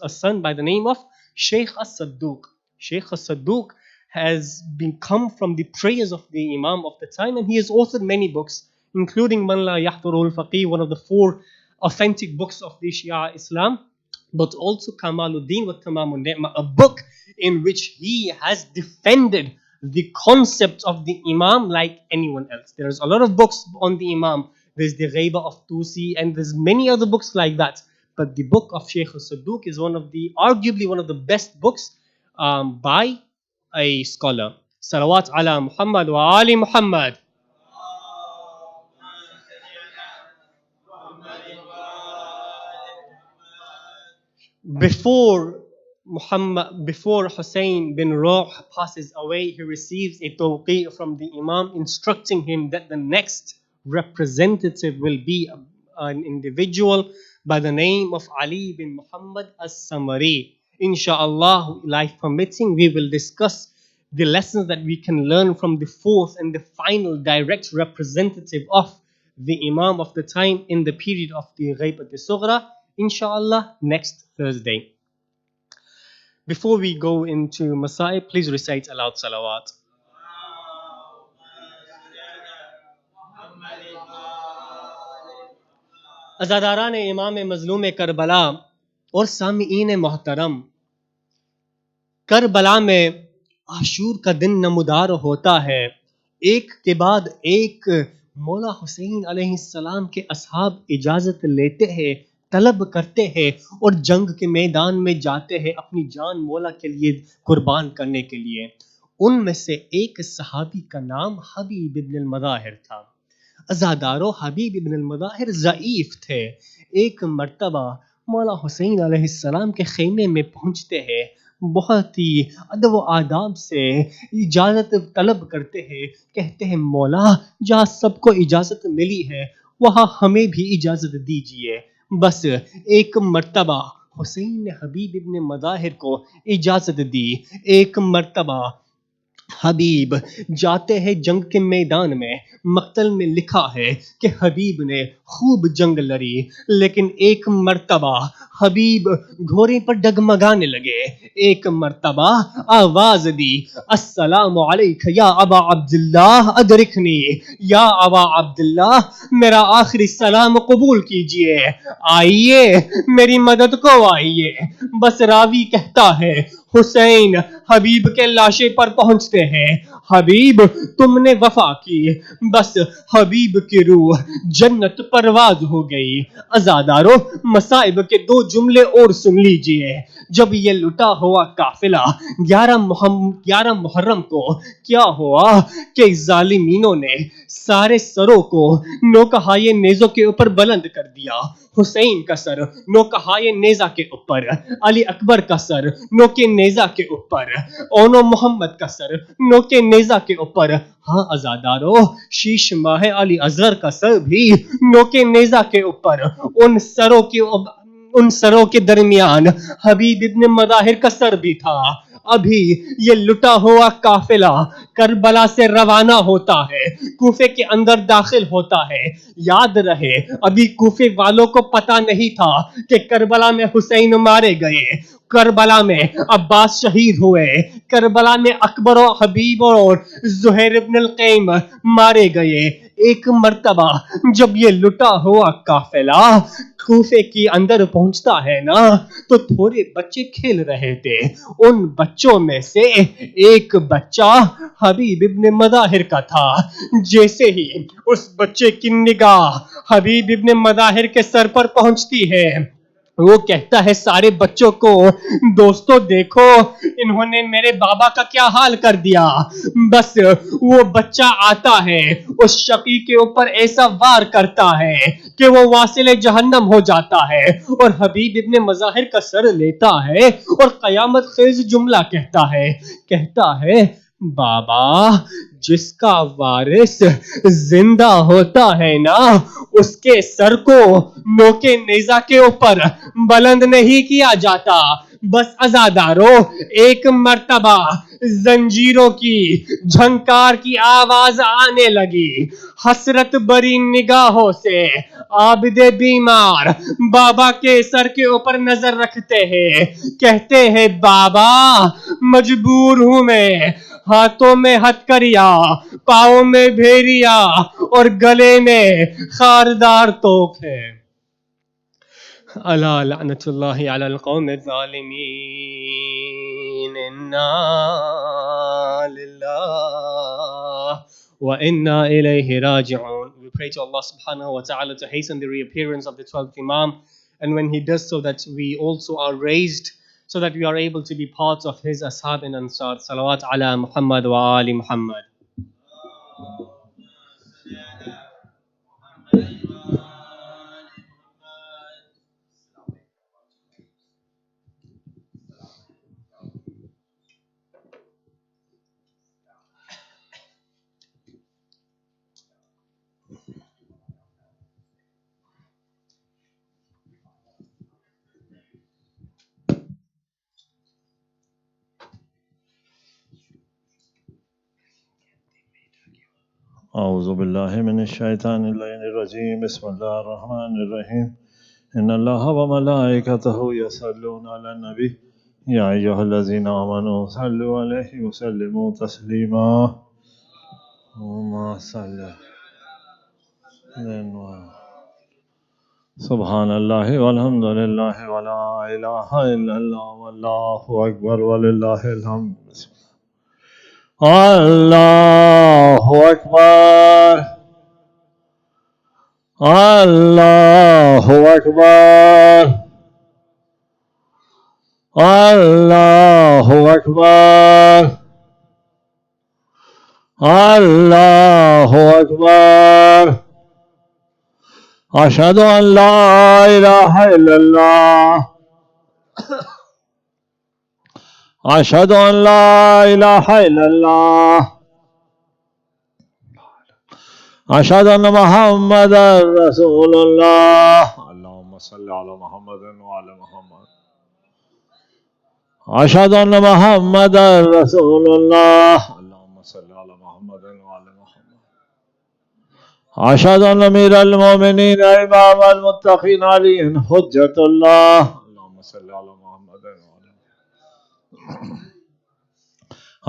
a son by the name of Sheikh as-Sadduq. Sheikh as-Sadduq has come from the prayers of the Imam of the time, and he has authored many books, including Man La Yahdurul Faqih, one of the 4 authentic books of the Shia Islam, but also Kamaluddin wa Tamamun Ni'mah, a book in which he has defended the concept of the Imam like anyone else. There's a lot of books on the Imam. There's the Ghaiba of Tusi, and there's many other books like that. But the book of Sheikh al-Sadduq is arguably one of the best books by a scholar. Salawat ala Muhammad wa ali Muhammad. Before Hussein bin Ruh passes away, he receives a tawqi from the Imam instructing him that the next representative will be an individual by the name of Ali bin Muhammad as-Samari. Inshallah, life permitting, we will discuss the lessons that we can learn from the fourth and the final direct representative of the Imam of the time in the period of the Ghaibat al-Sughra, inshallah, next Thursday. Before we go into Masai, please recite aloud salawat. अज़ादारान इमाम मज़लूम करबला और सामीईन मोहतरम, करबला में आशूर का दिन नमूदार होता है, एक के बाद एक मौला हुसैन अलैहिस्सलाम के असहाब इजाज़त लेते हैं, तलब करते हैं और जंग के मैदान में जाते हैं अपनी जान मौला के लिए कुर्बान करने के लिए। उनमें से एक सहाबी का नाम हबीब इब्न अल-मज़ाहिर था। अज़ादारो, हबीब इब्न अल-मज़ाहिर ज़ईफ़ थे। एक मर्तबा मौला हुसैन अलैहिस्सलाम के खेमे में पहुंचते हैं, बहुत ही अदब व आदाब से इजाज़त तलब करते हैं, कहते हैं मौला, जहाँ सबको इजाज़त मिली है वहाँ हमें भी इजाज़त दीजिए। बस एक मर्तबा हुसैन ने हबीब इब्न मज़ाहिर को इजाज़त दी। एक मर्तबा हबीब जाते हैं जंग के मैदान में। मक्तल में लिखा है कि हबीब ने खूब जंग लड़ी, लेकिन एक मर्तबा हबीब घोड़े पर डगमगाने लगे। एक मर्तबा आवाज दी, अस्सलामु अलैका या अबा अब्दुल्लाह अदरिकनी, या अबा अब्दुल्लाह मेरा आखिरी सलाम कबूल कीजिए, आइए मेरी मदद को आइए। बस रावी कहता है, हुसैन हबीब के लाशे पर पहुंचते हैं, हबीब तुमने वफा की, बस हबीब की रूह जन्नत परवाज हो गई। अज़ादारो, मसाइब के 2 जुमले और सुन लीजिए। जब ये लुटा हुआ काफिला 11 मुहर्रम को क्या हुआ कि जालिमीनों ने सारे सरों को नौकहाये नेज़ों के ऊपर बुलंद कर दिया। हुसैन का सर नौकहाये नेज़ा के ऊपर, अली अकबर का सर नौके नेज़ा के ऊपर, ओनो मोहम्मद का सर नौके नेज़ा के ऊपर। हाँ अज़ादारो, शीश माहे अली असगर का सर भी नौके नेज़ा के ऊपर। उन सरों के दरमियान हबीब इब्न मज़ाहिर का सर भी था। अभी ये लुटा हुआ काफिला करबला से रवाना होता है, कूफे के अंदर दाखिल होता है। याद रहे, अभी कूफे वालों को पता नहीं था कि करबला में हुसैन मारे गए, करबला में अब्बास शहीद हुए, करबला में अकबर और हबीब और ज़ुहैर इब्न अल-क़ैम मारे गए। एक मर्तबा जब ये लुटा हुआ काफिला कूफे के अंदर पहुंचता है ना, तो थोड़े बच्चे खेल रहे थे। उन बच्चों में से एक बच्चा हबीब इब्न मदाहिर का था। जैसे ही उस बच्चे की निगाह हबीब इब्न मदाहिर के सर पर पहुंचती है, वो कहता है सारे बच्चों को, दोस्तों देखो इन्होंने मेरे बाबा का क्या हाल कर दिया। बस वो बच्चा आता है, उस शकी के ऊपर ऐसा वार करता है कि वो वासिले जहन्नम हो जाता है, और हबीब इब्न मज़ाहिर का सर लेता है और कयामत खेज जुमला कहता है बाबा, जिसका वारिस जिंदा होता है ना, उसके सर को नोके नेजा के ऊपर बुलंद नहीं किया जाता। बस अजादारों, एक मर्तबा जंजीरों की झंकार की आवाज आने लगी। हसरत बरी निगाहों से आबिदे बीमार बाबा के सर के ऊपर नजर रखते हैं, कहते हैं बाबा मजबूर हूं मैं, हाथों में हथकरिया, पाँव में भेरिया और गले में खारदार तोक है। अला लअनतुल्लाहि अलल कौमिज़ ज़ालिमीन। इन्ना लिल्लाहि wa inna ilayhi raji'un. We pray to Allah subhanahu wa ta'ala to hasten the reappearance of the 12th Imam, and when he does so, that we also are raised so that we are able to be parts of his ashab and ansar. Salawat ala Muhammad wa ali Muhammad. أعوذ بالله من الشيطان الرجيم بسم الله الرحمن الرحيم إن الله وملائكته يصلون على النبي يا أيها الذين آمنوا صلوا عليه وسلموا تسليما اللهم صل سبحان الله والحمد لله ولا إله إلا الله والله أكبر ولله الحمد الله أكبر الله أكبر الله أكبر الله أكبر أشهد أن لا إله إلا الله أشهد أن لا إله إلا الله أشهد أن محمدا رسول الله اللهم صل على محمد وعلى محمد أشهد أن محمدا رسول الله اللهم صل على محمد وعلى محمد أشهد أن أمير المؤمنين إمام المتقين علي حجة الله اللهم صل على محمد وعلى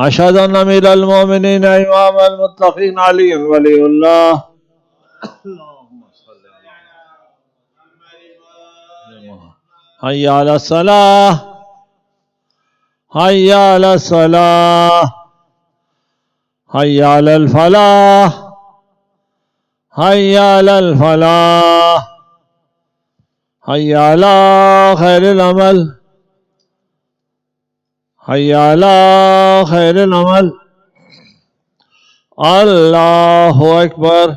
أشهد أن أمير المؤمنين إمام المتقين علي ولي الله اللهم صل على حي على الصلاة حي على الصلاة حي على الفلاح حي على الفلاح حي على خير العمل حي على خير العمل الله أكبر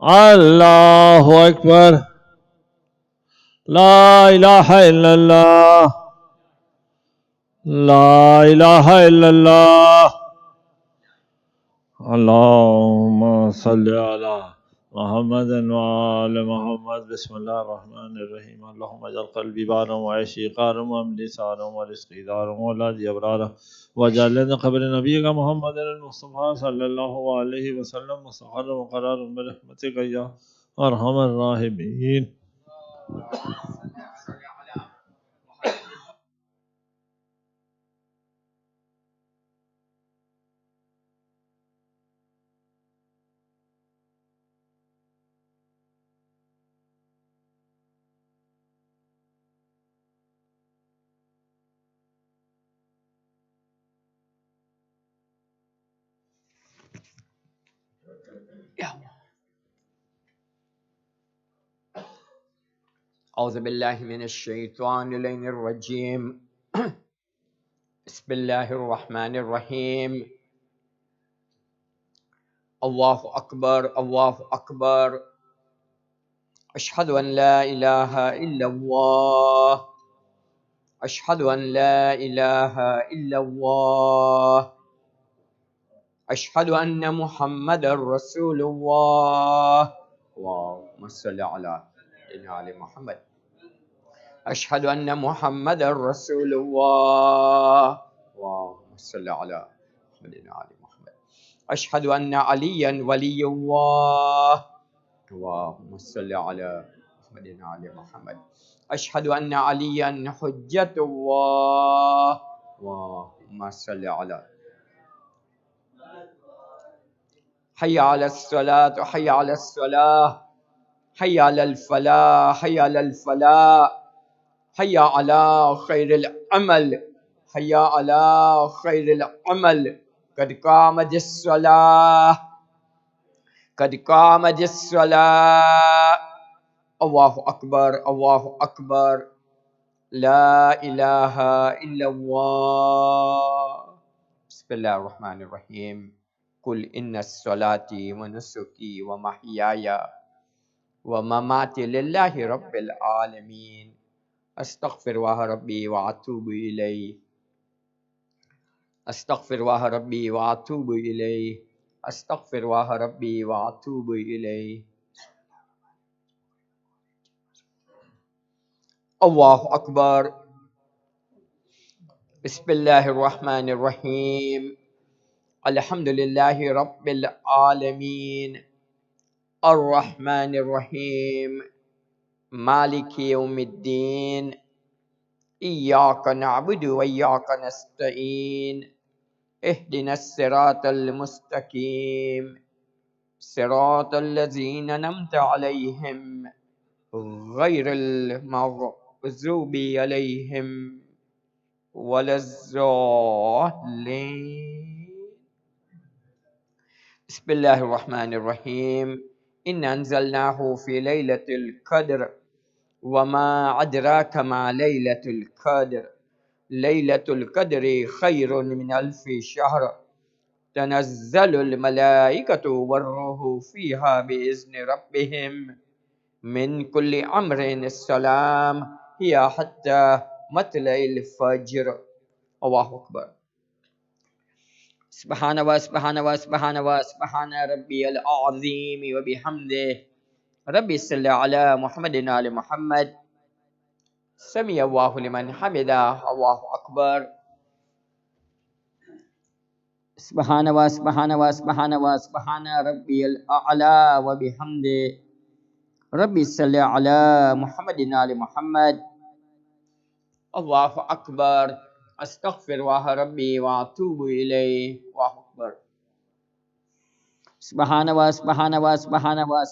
الله أكبر لا إله إلا الله لا إله إلا الله اللهم صل على محمد وعلى محمد بسم الله الرحمن الرحيم اللهم اجعل قلبي بارا وعيشي قارا واملي سارا ورزقي دارا واولادي ابرارا واجعل لنا قبر نبيك محمد المصطفى صلى الله عليه وسلم مستقرا وقرارا برحمتك يا ارحم الراحمين أعوذ بالله من الشيطان الرجيم بسم الله الرحمن الرحيم الله أكبر الله أكبر أشهد أن لا إله إلا الله أشهد أن لا إله إلا الله أشهد أن محمدا رسول الله اللهم صل على آل محمد أشهد أن محمدا رسول الله اللهم صل على آل محمد أشهد أن عليا ولي الله اللهم صل على آل محمد أشهد أن عليا حجة الله اللهم صل على حي على الصلاة حي على الصلاة حي على الفلاح حي على الفلاح حي على خير العمل حي على خير العمل قد قامت الصلاة قد قامت الصلاة الله أكبر الله أكبر لا إله إلا الله بسم الله الرحمن الرحيم قل إن الصلاة ونسكي ومحياي ومماتي لله رب العالمين أستغفر الله ربي وأتوب إليه أستغفر الله ربي وأتوب إليه أستغفر الله ربي وأتوب إليه الله أكبر بسم الله الرحمن الرحيم الحمد لله رب العالمين الرحمن الرحيم مالك يوم الدين إياك نعبد وإياك نستعين اهدنا الصراط المستقيم صراط الذين أنعمت عليهم غير المغضوب عليهم ولا الضالين بسم الله الرحمن الرحيم إن أنزلناه في ليلة القدر وما أدراك ما ليلة القدر ليلة القدر خير من 1000 شهر تنزل الملائكة والروح فيها بإذن ربهم من كل أمر السلام هي حتى مطلع الفجر الله أكبر سبحان ربي العظيم وبحمده ربي صل على محمد آل محمد سمع الله لمن حمده الله أكبر سبحان ربي الأعلى وبحمده ربي صل على محمد آل محمد الله أكبر أستغفر الله ربي وأتوب إليه الله أكبر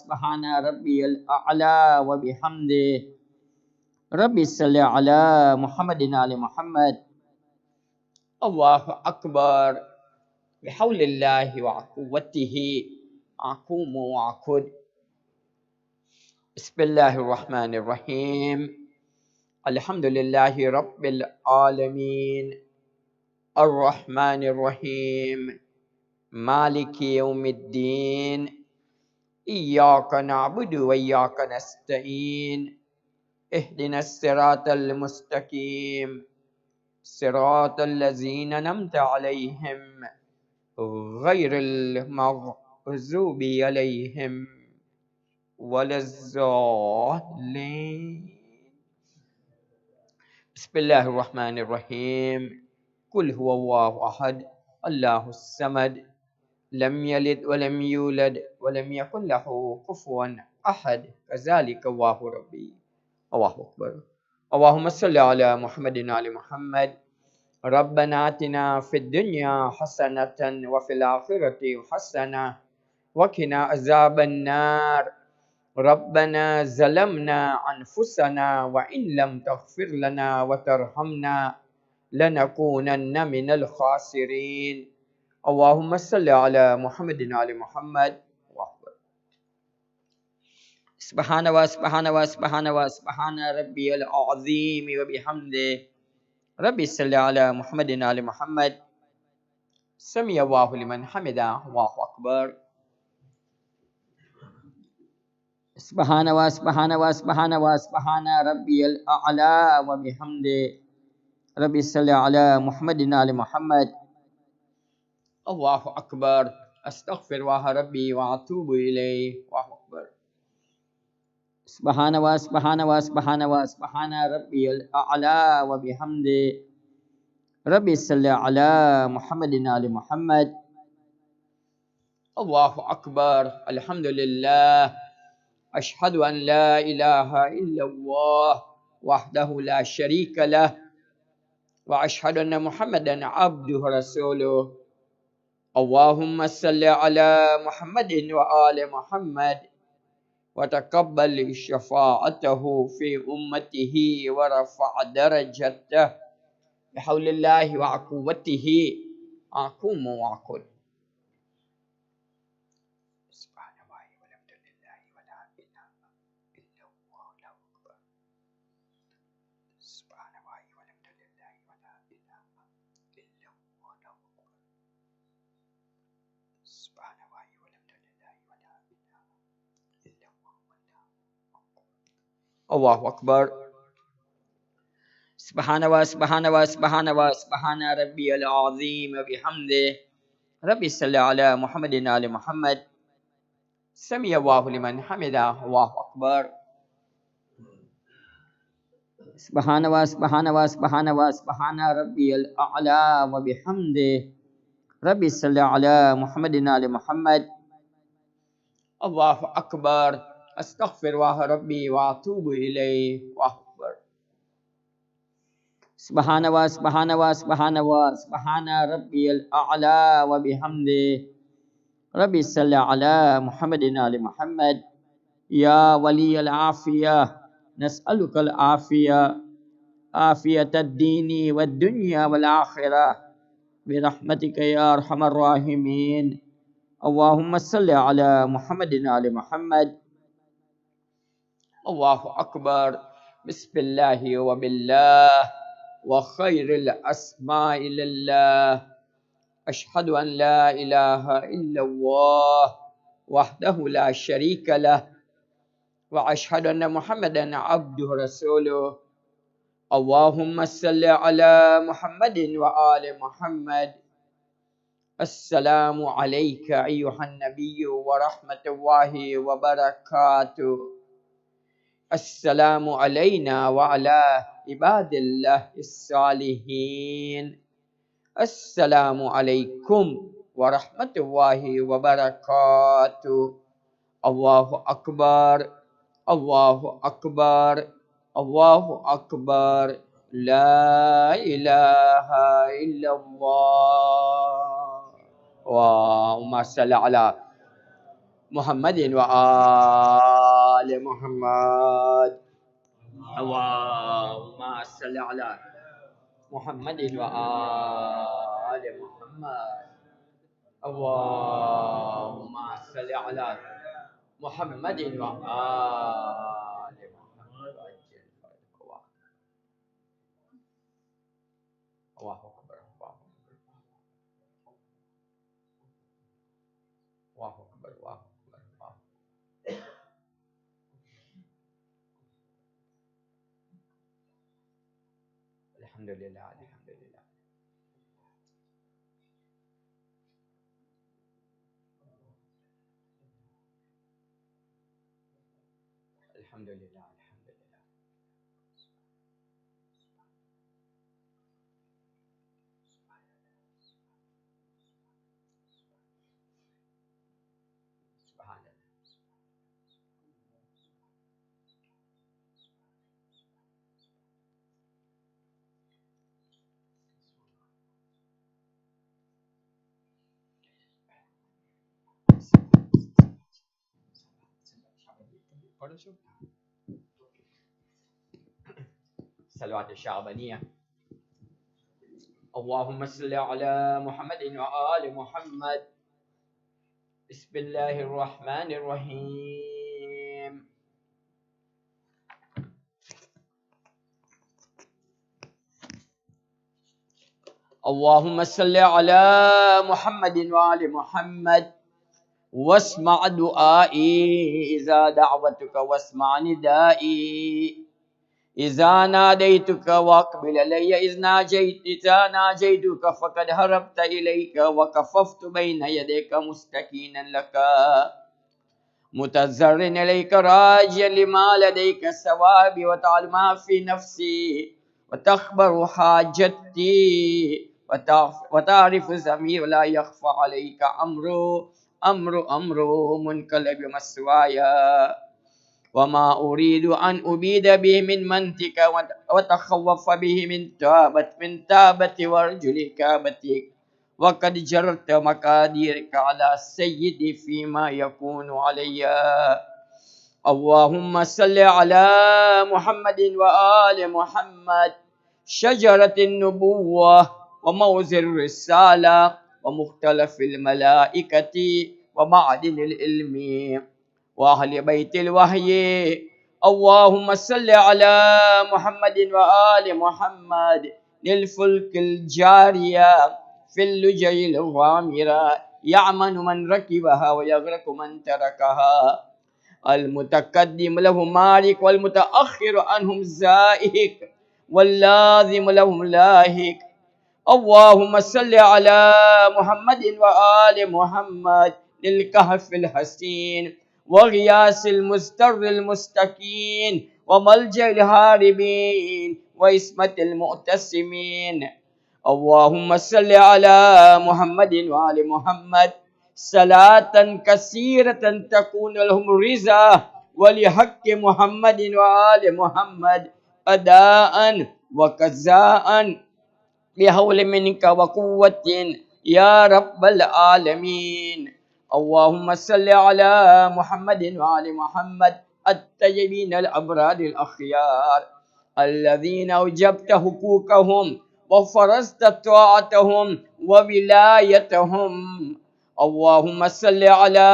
سبحان ربي الأعلى وبحمده ربي صل على محمد آل محمد الله أكبر بحول الله وقوته أقوم وأقعد بسم الله الرحمن الرحيم الحمد لله رب العالمين الرحمن الرحيم مالك يوم الدين إياك نعبد وإياك نستعين اهدنا الصراط المستقيم صراط الذين أنعمت عليهم غير المغضوب عليهم ولا الضالين بسم الله الرحمن الرحيم قل هو الله أحد الله الصمد لم يلد ولم يولد ولم يكن له كفوا أحد كذلك الله ربي الله أكبر اللهم صل على محمد آل محمد ربنا آتنا في الدنيا حسنة وفي الآخرة حسنة وقنا عذاب النار ربنا ظلمنا أنفسنا وإن لم تغفر لنا وترحمنا لنكونن من الخاسرين اللهم صل على محمد آل محمد سبحان ربي العظيم وبحمده ربي صل على محمد آل محمد سمع الله لمن حمده الله أكبر سبحان ربي الأعلى وبحمده ربي صل على محمد آل محمد الله أكبر أستغفر الله ربي وأتوب إليه الله أكبر سبحان ربي الأعلى وبحمده ربي صل على محمد آل محمد الله أكبر الحمد لله أشهد أن لا إله إلا الله وحده لا شريك له وأشهد أن محمدا عبده ورسوله اللهم صل على محمد وآل محمد وتقبل شفاعته في أمته ورفع درجته بحول الله وقوته أقوم وأقول سبحان الله والحمد لله ولا إله إلا الله له أكبر سبحان الله والحمد لله ولا إله إلا الله له أكبر سبحان الله والحمد لله ولا إله إلا الله أكبر سبحان ربي العظيم وبحمده ربي صل على محمد آل محمد سمع الله لمن حمده الله أكبر سبحان ربي الأعلى وبحمده ربي صل على محمد آل محمد الله أكبر أستغفر الله ربي وأتوب إليه الله أكبر سبحان ربي الأعلى وبحمده ربي صل على محمد آل محمد يا ولي العافية نسألك العافية عافية الدين والدنيا والآخرة برحمتك يا أرحم الراحمين اللهم صل على محمد آل محمد الله أكبر بسم الله وبالله وخير الأسماء لله أشهد أن لا إله إلا الله وحده لا شريك له وأشهد أن محمدا عبده ورسوله اللهم صل على محمد وآل محمد السلام عليك أيها النبي ورحمة الله وبركاته السلام علينا وعلى عباد الله الصالحين السلام عليكم ورحمة الله وبركاته الله أكبر الله أكبر الله أكبر لا إله إلا الله اللهم صل على محمد وآل محمد اللهم صل على محمد وآل محمد اللهم صل على محمد وآل محمد الله أكبر الله أكبر الله أكبر الحمد لله الحمد لله الحمد لله الحمد لله سبحان الله صلوات الشعبانية اللهم صل على محمد وآل محمد بسم الله الرحمن الرحيم اللهم صل على محمد وآل محمد واسمع دعائي إذا دعوتك واسمع ندائي إذا ناديتك واقبل إلي إذا ناجيتك فقد هربت إليك وكففت بين يديك مستكينا لك متزر إليك راجيا لما لديك ثوابي وتعلم ما في نفسي وتخبر حاجتي وتعرف ضمير لا يخفى عليك أمر منقلب مسوايا وما أريد أن أبيد به من منطق وتخوف به من تابة ورجل كابتك وقد جرت مقاديرك على سيدي فيما يكون علي اللهم صل على محمد وآل محمد شجرة النبوة وموز الرسالة ومختلف الملائكة ومعدن العلم وأهل بيت الوحي اللهم صل على محمد وآل محمد للفلك الجارية في اللجج الغامرة يعمن من ركبها ويغرق من تركها المتقدم لهم مالك والمتأخر عنهم زائهك واللازم لهم لاهك اللهم صل على محمد وآل محمد للكهف الحسين وغياس المستر المستكين وملجأ الهاربين وإسمة المعتصمين اللهم صل على محمد وآل محمد صلاة كثيرة تكون لهم رزا ولحق محمد وآل محمد أداء وكزاء بحول منك وقوة يا رب العالمين اللهم صل على محمد وآل محمد الطيبين الأبرار الأخيار الذين أوجبت حقوقهم وفرضت طاعتهم وولايتهم اللهم صل على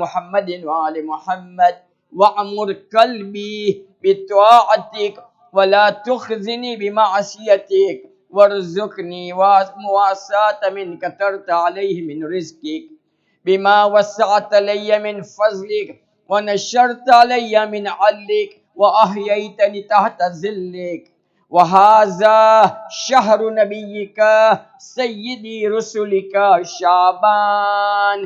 محمد وآل محمد وعمر قلبي بطاعتك ولا تخزني بمعصيتك وارزقني مواساة من كترت عليه من رزقك بما وسعت لي من فضلك ونشرت علي من عدلك وأحييتني تحت ظلك وهذا شهر نبيك سيدي رسلك شعبان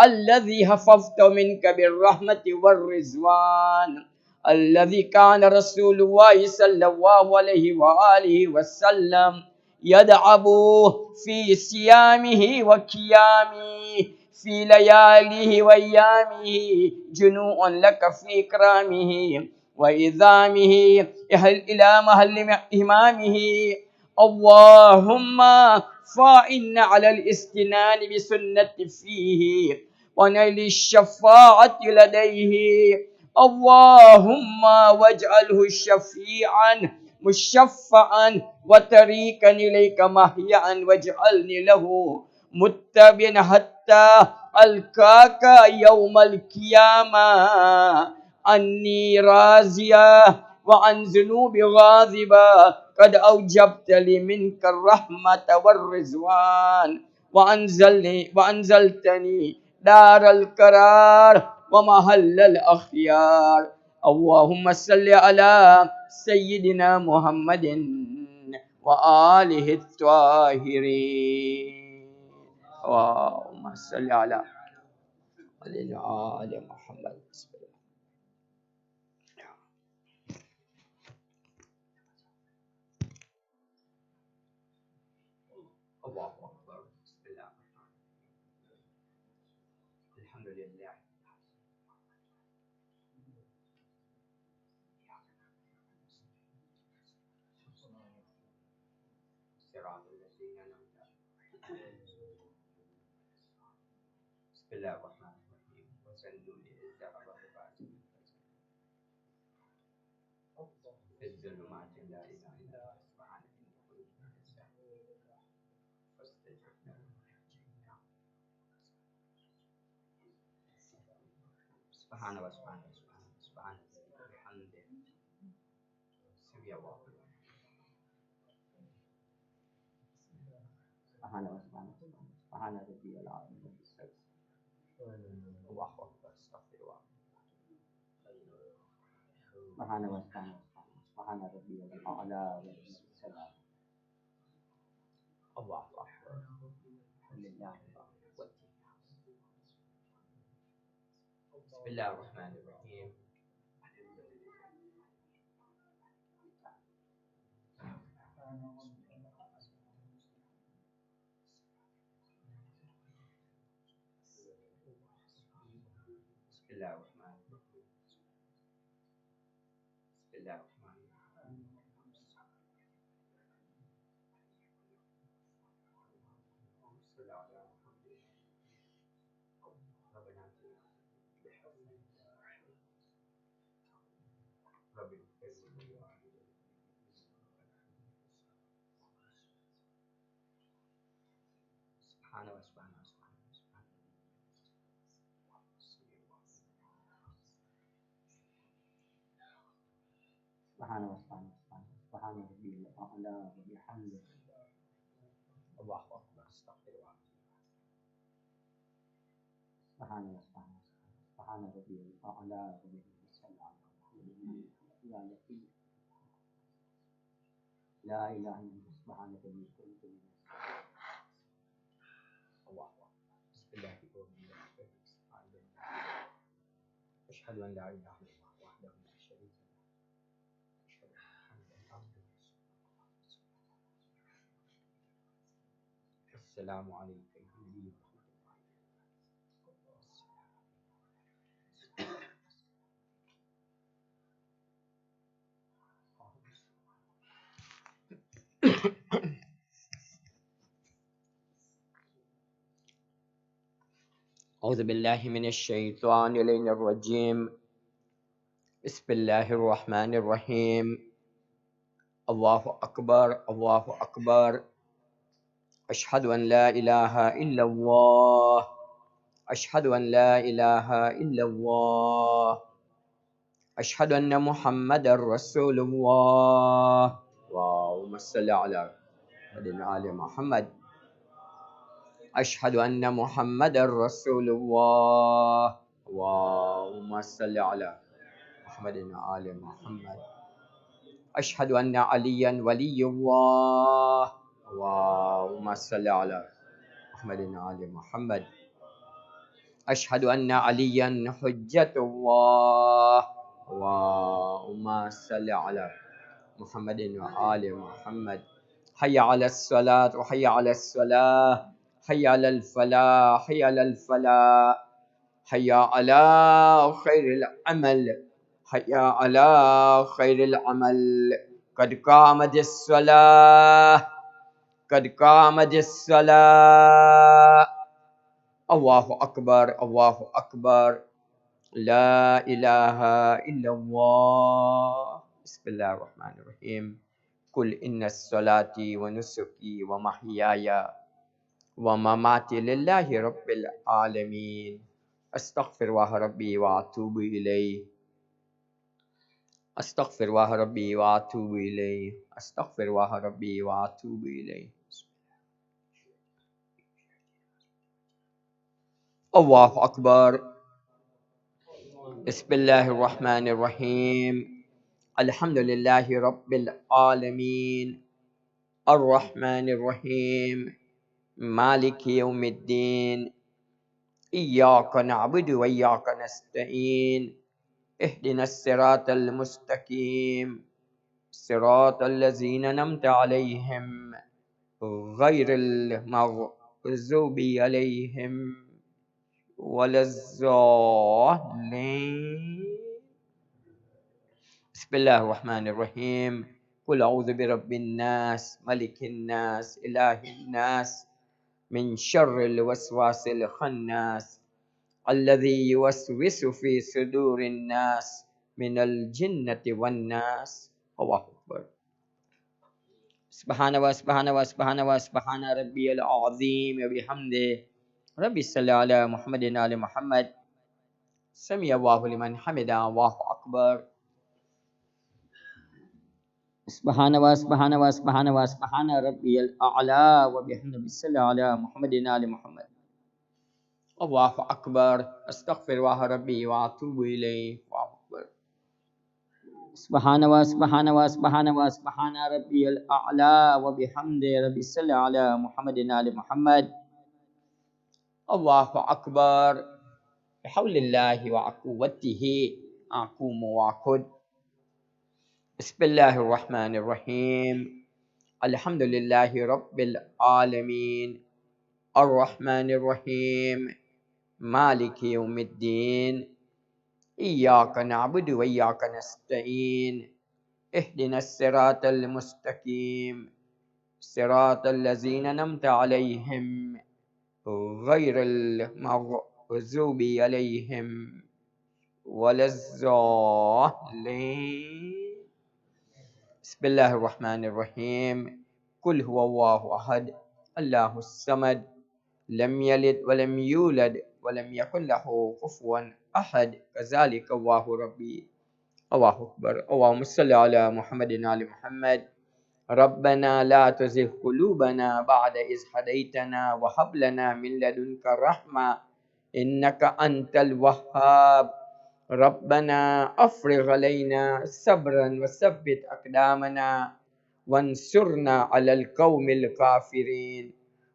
الذي حفظت منك بالرحمة والرضوان الذي كان رسول الله صلى الله عليه وآله وسلم يدعب في صيامه وقيامه في لياليه وأيامه جنوء لك في إكرامه وإذامه إلى محل إمامه اللهم فإن على الاستنان بسنة فيه ونيل الشفاعة لديه اللهم واجعله شفيعا مشفعا وطريقا إليك مهيئا واجعلني له متبعا حتى ألقاك يوم القيامة أني راضية وعن ذنوب غاضبة قد أوجبت لي منك الرحمة والرضوان وأنزلتني دار القرار ومحل الأخيار اللهم صل على سيدنا محمد وآله الطاهرين اللهم صل على آل محمد الله أكبر بسم الله الحمد لله صراط الذين أنعمت عليهم بسم الله الرحمن الرحيم وسلوا للذهب والباطل في الظلمات لا إله إلا أنت سبحانك إني كنت من الظالمين فاستجبنا له سبحان الله سبحان الله سبحان الله سبحان الله بحمده سبحان الله سبحان ربي العظيم رب السبح الله أكبر استغفر الله سبحان ربي الأعلى والسلام الله أكبر الحمد لله بسم الله الرحمن الرحيم بسم الله الرحمن الرحيم بسم الله الرحمن الرحيم صل على محمد ربنا آتنا بحسن رب اغفر لي سبحان وسبحان وسبحان سبحان سبحان وسبحان وسبحان سبحان ربي الأعلى وبحمده الله أكبر استغفر الله سبحان وسبحان وسبحان سبحان ربي الأعلى وبحمده السلام يا لطيف لا إله إلا أنت سبحانك إني كنت من الله أكبر بسم الله الرحمن الرحيم أشهد أن لا إله إلا الله وحده لا شريك له أشهد أن محمدا عبده ورسوله السلام عليك يا نبي ورحمة الله أعوذ بالله من الشيطان الرجيم بسم الله الرحمن الرحيم الله أكبر الله أكبر أشهد أن لا إله إلا الله أشهد أن لا إله إلا الله أشهد أن محمدا رسول الله اللهم صل على آل محمد أشهد أن محمدا رسول الله اللهم صل على محمد آل محمد أشهد أن عليا ولي الله اللهم صل على محمد آل محمد أشهد أن عليا حجة الله اللهم صل على محمد وآل محمد حي على الصلاة وحي على الصلاة حي على الفلاح حي على الفلاح حي على خير العمل حي على خير العمل قد قامت الصلاة قد قامت الصلاة الله أكبر الله أكبر لا إله إلا الله بسم الله الرحمن الرحيم قل إن الصلاة ونسكي ومحياي ومماتي لله رب العالمين أستغفر الله ربي وأتوب إليه أستغفر الله ربي وأتوب إليه أستغفر الله ربي وأتوب إليه الله أكبر بسم الله الرحمن الرحيم الحمد لله رب العالمين الرحمن الرحيم مالك يوم الدين إياك نعبد وإياك نستعين اهدنا الصراط المستقيم صراط الذين أنعمت عليهم غير المغضوب عليهم ولا الضالين بسم الله الرحمن الرحيم قل أعوذ برب الناس ملك الناس إله الناس من شر الوسواس الخناس الذي يوسوس في صدور الناس من الجنة والناس الله أكبر سبحان سبحان ربي العظيم وبحمده ربي صل على محمد آل محمد سمع الله لمن حمده الله أكبر سبحان ربي الأعلى وبحمده صلى على محمد آل محمد. الله أكبر. أستغفر الله ربي وأتوب إليه. الله أكبر. سبحان ربي الأعلى وبحمده ربي صلى على محمد آل محمد. الله أكبر. بحول الله وقوته أقوم وأقعد. بسم الله الرحمن الرحيم. الحمد لله رب العالمين الرحمن الرحيم مالك يوم الدين إياك نعبد وإياك نستعين اهدنا الصراط المستقيم صراط الذين أنعمت عليهم غير المغضوب عليهم ولا الضالين. بسم الله الرحمن الرحيم. قل هو الله أحد الله الصمد لم يلد ولم يولد ولم يكن له كفوا أحد كذلك الله ربي. الله أكبر. اللهم صل على محمد وآل محمد. ربنا لا تزغ قلوبنا بعد إذ هديتنا وهب لنا من لدنك رحمة إنك أنت الوهاب. ربنا أفرغ علينا صبرا وثبت أقدامنا وانصرنا على القوم الكافرين.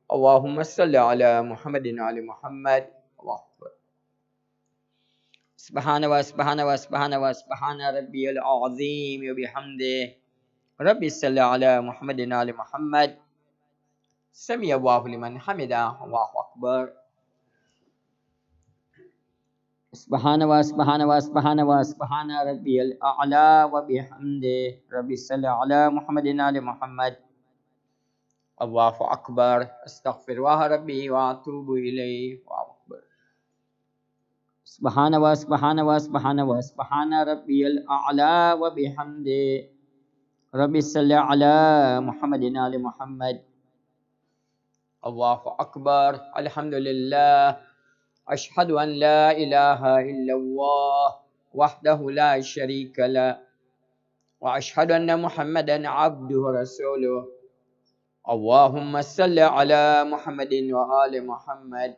اللهم صل على محمد وآل محمد. الله أكبر. سبحان ربي العظيم وبحمده ربي صل على محمد وآل محمد. سمع الله لمن حمده. الله أكبر. سبحان ربي الأعلى وبحمده ربي صل على محمد وآل محمد. الله أكبر. أستغفر الله ربي وأتوب إليه. الله أكبر. سبحان ربي الأعلى وبحمده ربي صل على محمد وآل محمد. الله أكبر. الحمد لله. أشهد أن لا إله إلا الله وحده لا شريك له وأشهد أن محمدا عبده ورسوله. اللهم صل على محمد وآل محمد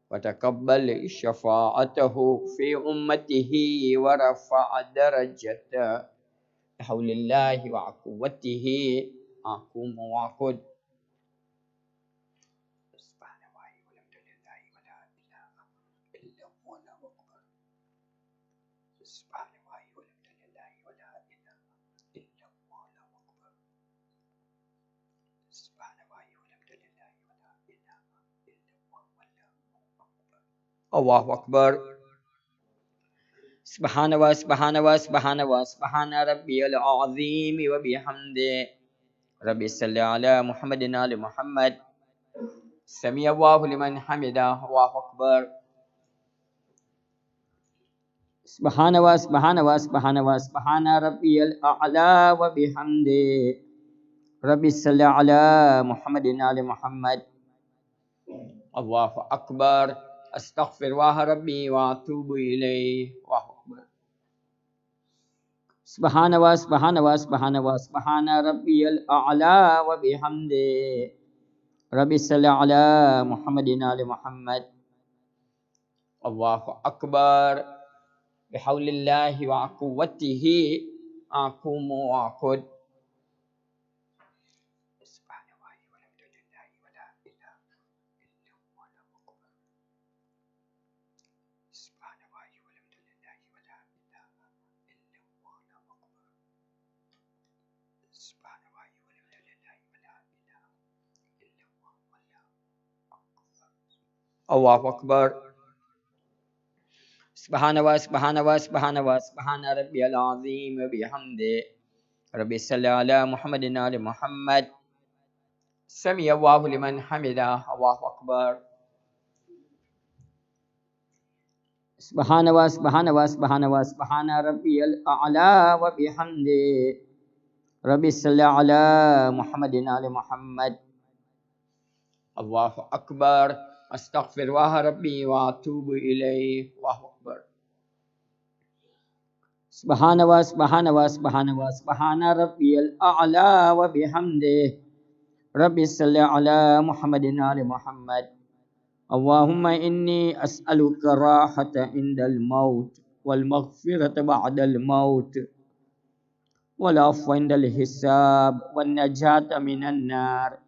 وتقبل شفاعته في أمته ورفع درجته بحول الله وقوته أقوم وأقعد. الله أكبر. سبحان ربي العظيم وبحمده ربي صل على محمد وآل محمد. سمع الله لمن حمده. الله أكبر. سبحان ربي الأعلى وبحمده ربي صل على محمد وآل محمد. الله أكبر. أستغفر الله ربي وأتوب إليه. الله أكبر. سبحان ربي الأعلى وبحمده ربي صل على محمد وآل محمد. الله أكبر. بحول الله وقوته أقوم وأقعد. الله أكبر. سبحان ربي العظيم وبحمده ربي صل على محمد وآل محمد. سمع الله لمن حمده. الله أكبر. سبحان ربي الأعلى وبحمده ربي صل على محمد وآل محمد. الله أكبر. أستغفر الله ربي وأتوب إليه. الله أكبر. Subhana rabbiyal a'la wa bihamdih. Rabbi salli ala Muhammadin ali Muhammad. Allahumma inni as'aluka rahata indal maut wal maghfirata ba'dal maut wal afwa indal hisab wan najata minan nar.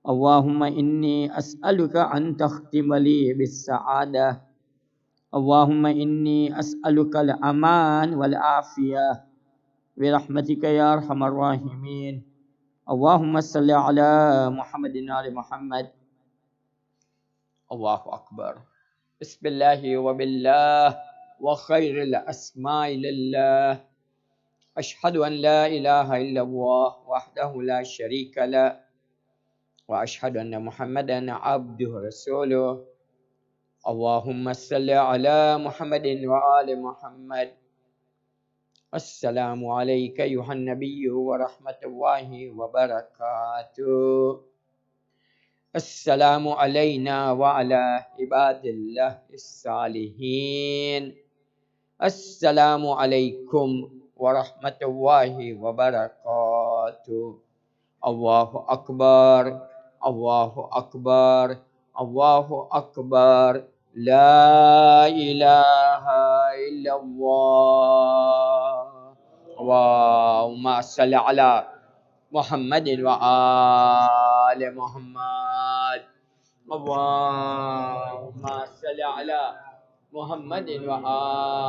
Allahumma inni as'aluka an takhtima li bis sa'adah. Allahumma inni as'aluka al aman wal afiyah bi rahmatika ya arhamar rahimin. Allahumma salli ala Muhammadin ali Muhammad. Allahu akbar. Bismillahi wa billah wa khairil asma'i lillah. Ashhadu an la ilaha illallah wahdahu la syarika la wa ashhadu anna Muhammadan abduhu rasuluh. Allahumma salli ala Muhammadin wa ali Muhammad. Assalamu alayka ayuhan nabiyyu wa rahmatullahi wa barakatuh. Assalamu alayna wa ala ibadillah as-salihin. Assalamu alaikum warahmatullahi wabarakatuh. Allahu akbar, Allahu akbar, Allahu akbar. La ilaha illallah. Allahumma salli ala Muhammadin wa ali Muhammad. Allahumma salli ala Muhammadin wa ali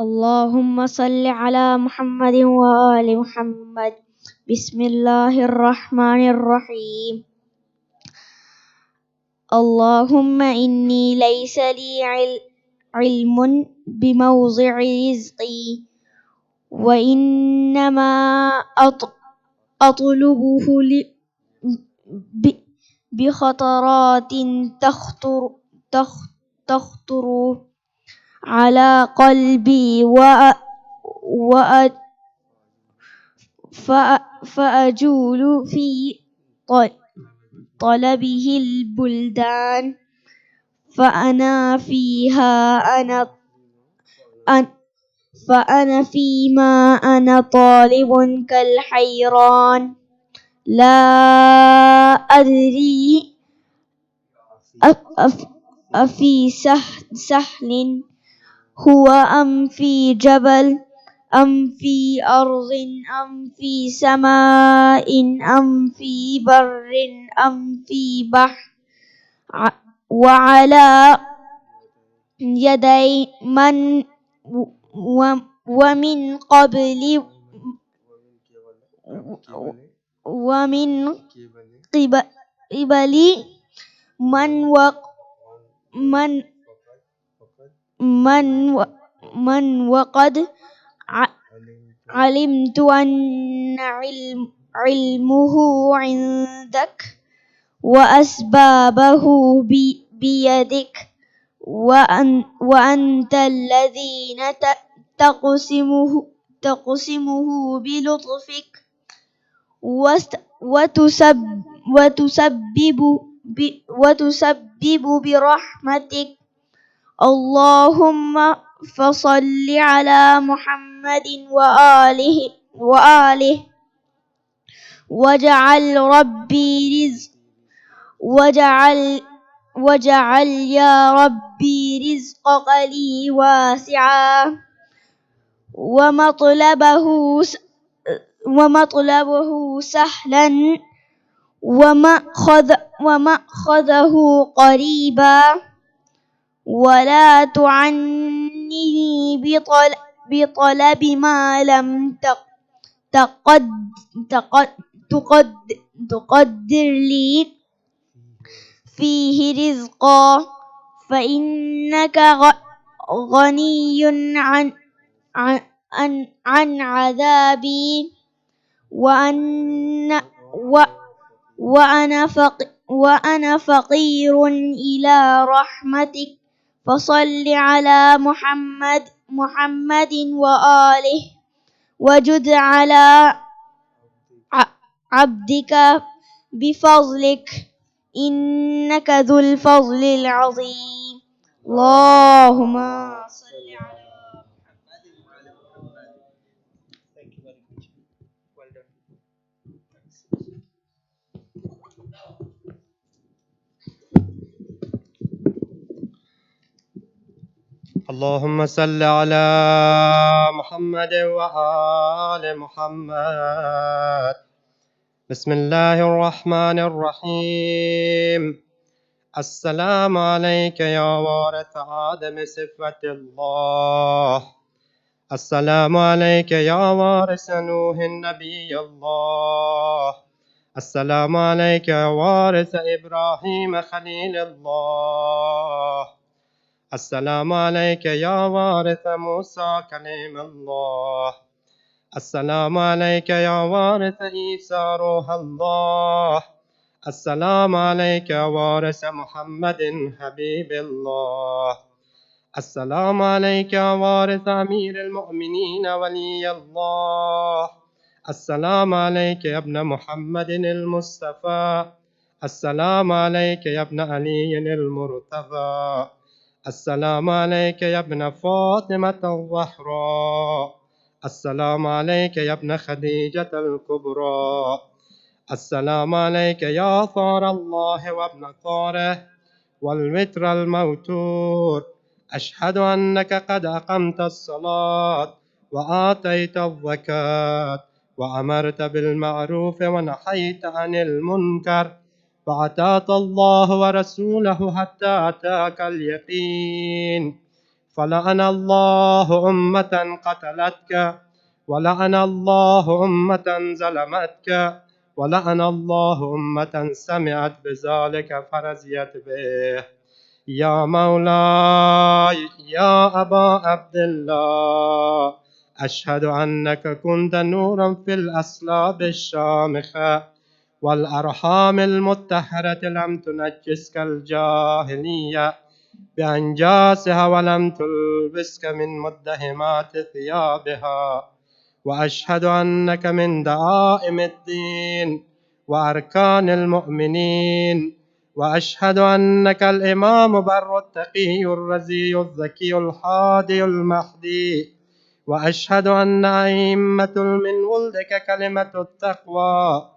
اللهم صل على محمد وآل محمد. بسم الله الرحمن الرحيم. اللهم إني ليس لي علم بموضع رزقي وإنما أطلبه بخطرات تخطر على قلبي فأجول في طلبه البلدان فأنا فيما أنا طالب كالحيران لا أدري أفي سهل هو أم في جبل أم في أرض أم في سماء أم في بر أم في بحر وعلى يدي من ومن قبل ومن قبل من وقد علمت أن علمه عندك وأسبابه بيدك وأنت الذين تقسمه بلطفك وتسبب برحمتك. اللهم فصل على محمد وآله واجعل يا ربي رزقك لي واسعا ومطلبه سهلا ومأخذه قريبا ولا تعني بطلب ما لم تقد تقد تقد تقدر لي فيه رزقا فإنك غني عن عذابي وأنا فقير إلى رحمتك فصل على محمد وآله وجد على عبدك بفضلك إنك ذو الفضل العظيم اللهم صل على اللهم صل على محمد وآل محمد. بسم الله الرحمن الرحيم. السلام عليك يا وارث آدم صفة الله. السلام عليك يا وارث نوح النبي الله. السلام عليك يا وارث إبراهيم خليل الله. السلام عليك يا وارث موسى كليم الله. السلام عليك يا وارث عيسى روح الله. السلام عليك يا وارث محمد حبيب الله. السلام عليك يا وارث أمير المؤمنين ولي الله. السلام عليك يا ابن محمد المصطفى. السلام عليك يا ابن علي المرتضى. السلام عليك يا ابن فاطمة الزهراء. السلام عليك يا ابن خديجة الكبرى. السلام عليك يا ثار الله وابن ثاره والوتر الموتور. أشهد أنك قد أقمت الصلاة وآتيت الزكاة وأمرت بالمعروف ونحيت عن المنكر فأتاك الله ورسوله حتى أتاك اليقين. فلعن الله أمة قتلتك ولعن الله أمة ظلمتك ولعن الله أمة سمعت بذلك فرزيت به. يا مولاي يا أبا عبد الله أشهد أنك كنت نورا في الأصلاب الشامخة والأرحام المطهرة لم تنجسك الجاهلية بأنجاسها ولم تلبسك من مدهمات ثيابها. وأشهد أنك من دعائم الدين وأركان المؤمنين. وأشهد أنك الإمام بر التقي الرزي الذكي الحادي المهدي. وأشهد أن أئمة من ولدك كلمة التقوى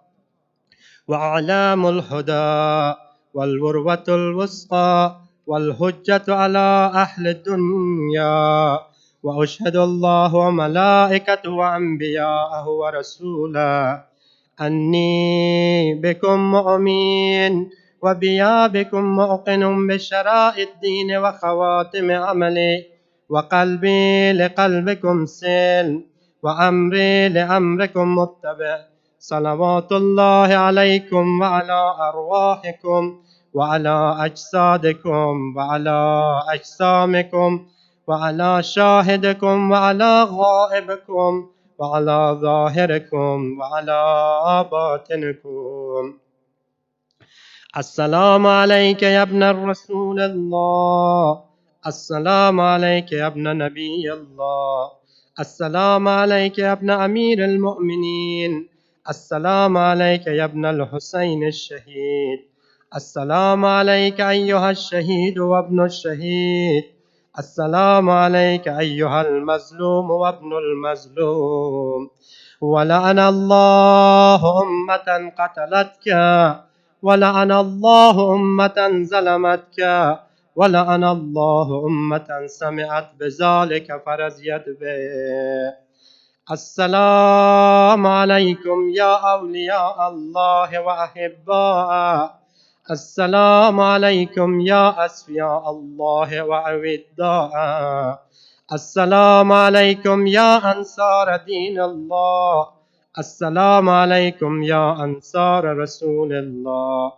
وأعلام الهدى والوروة الوسطى والحجة على أهل الدنيا. وأشهد الله وملائكته وأنبياءه ورسوله أني بكم مؤمن وبيا بكم موقن بشرائع الدين وخواتم عملي وقلبي لقلبكم سلم وأمري لأمركم متبع. صلوات الله عليكم وعلى أرواحكم وعلى أجسادكم وعلى أجسامكم وعلى شاهدكم وعلى غائبكم وعلى ظاهركم وعلى باطنكم. السلام عليك يا ابن الرسول الله. السلام عليك يا ابن نبي الله. السلام عليك يا ابن أمير المؤمنين. السلام عليك يا ابن الحسين الشهيد. السلام عليك أيها الشهيد وابن الشهيد. السلام عليك أيها المظلوم وابن المظلوم. ولعن الله أمة قتلتك ولعن الله أمة ظلمتك ولعن الله أمة سمعت بذلك فرزيت به. السلام عليكم يا أولياء الله وأحباءه. السلام عليكم يا أسفياء الله وأوداءه. السلام عليكم يا أنصار دين الله. السلام عليكم يا أنصار رسول الله.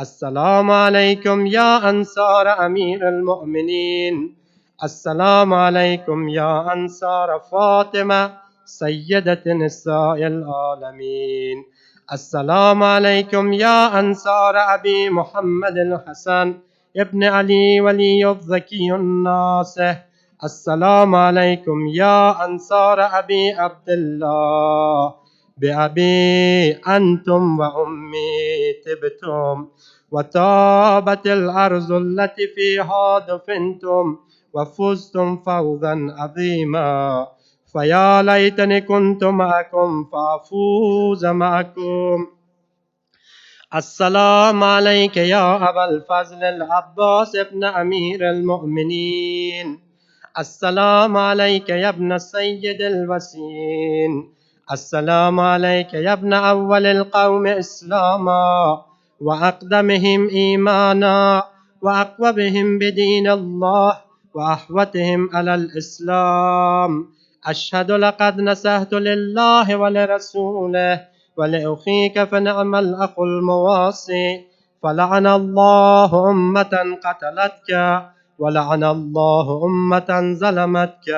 السلام عليكم يا أنصار أمير المؤمنين. السلام عليكم يا أنصار فاطمة سيدة نساء العالمين. السلام عليكم يا أنصار أبي محمد الحسن ابن علي ولي الذكي الناصح. السلام عليكم يا أنصار أبي عبد الله. بأبي أنتم وأمي تبتم وطابت الأرض التي فيها دفنتم وفزتم فوزا عظيما. فيا ليتني كنت معكم فأفوز معكم. السلام عليك يا أبا الفضل العباس ابن أمير المؤمنين. السلام عليك يا ابن السيد الوسيم. السلام عليك يا ابن أول القوم إسلاما وأقدمهم إيمانا وأقوبهم بدين الله وأحوتهم على الإسلام. أشهد لقد نصحت لله ولرسوله ولأخيك فنعم الأخ المواصي. فلعن الله أمة قتلتك ولعن الله أمة ظلمتك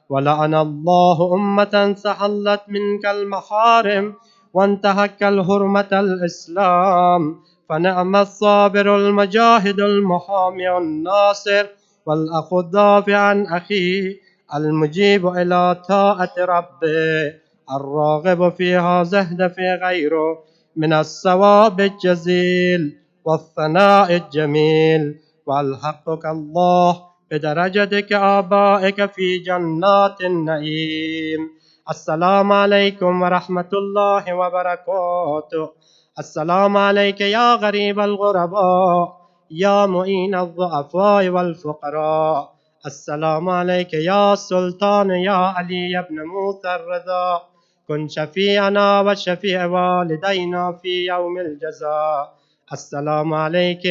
ولعن الله أمة سحلت منك المحارم وانتهك الحرمة الإسلام. فنعم الصابر المجاهد المحامي الناصر والأخ الدافع عن أخيه المجيب إلى طاعة ربه الراغب فيها زهد في غيره من الثواب الجزيل والثناء الجميل. والحقك الله بدرجتك آبائك في جنات النعيم. السلام عليكم ورحمة الله وبركاته. السلام عليك يا غريب الغرباء يا معين الضعفاء والفقراء. السلام عليك يا سلطان يا علي بن موسى الرضا. كن شفيعنا وشفيع والدينا في يوم الجزاء. السلام عليك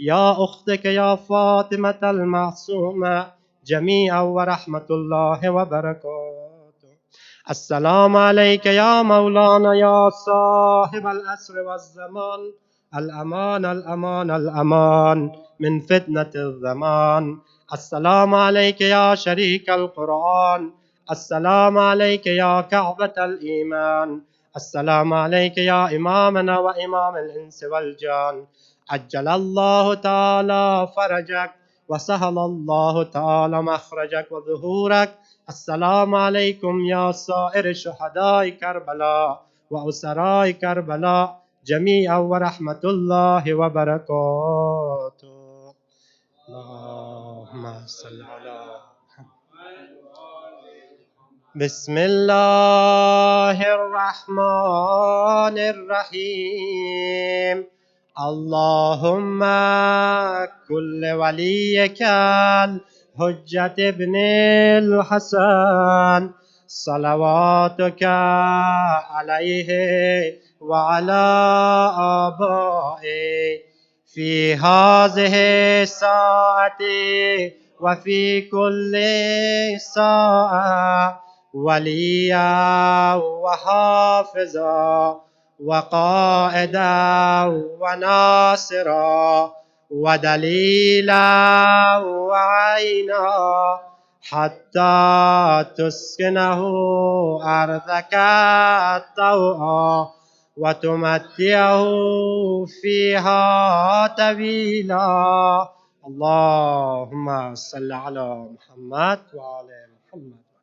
يا أختك يا فاطمة المعصومة جميعا ورحمة الله وبركاته. السلام عليك يا مولانا يا صاحب العصر والزمان. الأمان الأمان الأمان من فتنة الزمان. السلام عليك يا شريك القرآن. السلام عليك يا كعبة الإيمان. السلام عليك يا إمامنا وإمام الإنس والجان. عجل الله تعالى فرجك وسهل الله تعالى مخرجك وظهورك. السلام عليكم يا سائر شهداء كربلاء وأسراء كربلاء جميعا ورحمة الله وبركاته. اللهم صل على بسم الله الرحمن الرحيم. اللهم كل وليك الحجة ابن الحسن صلواتك عليه وعلى آبائه في هذه الساعة وفي كل ساعة وليا وحافظا وقائدا وناصرا ودليلا وعينا حتى تسكنه أرضك طوعا وتمتعه فيها طويلا. اللهم صل على محمد وعلى محمد.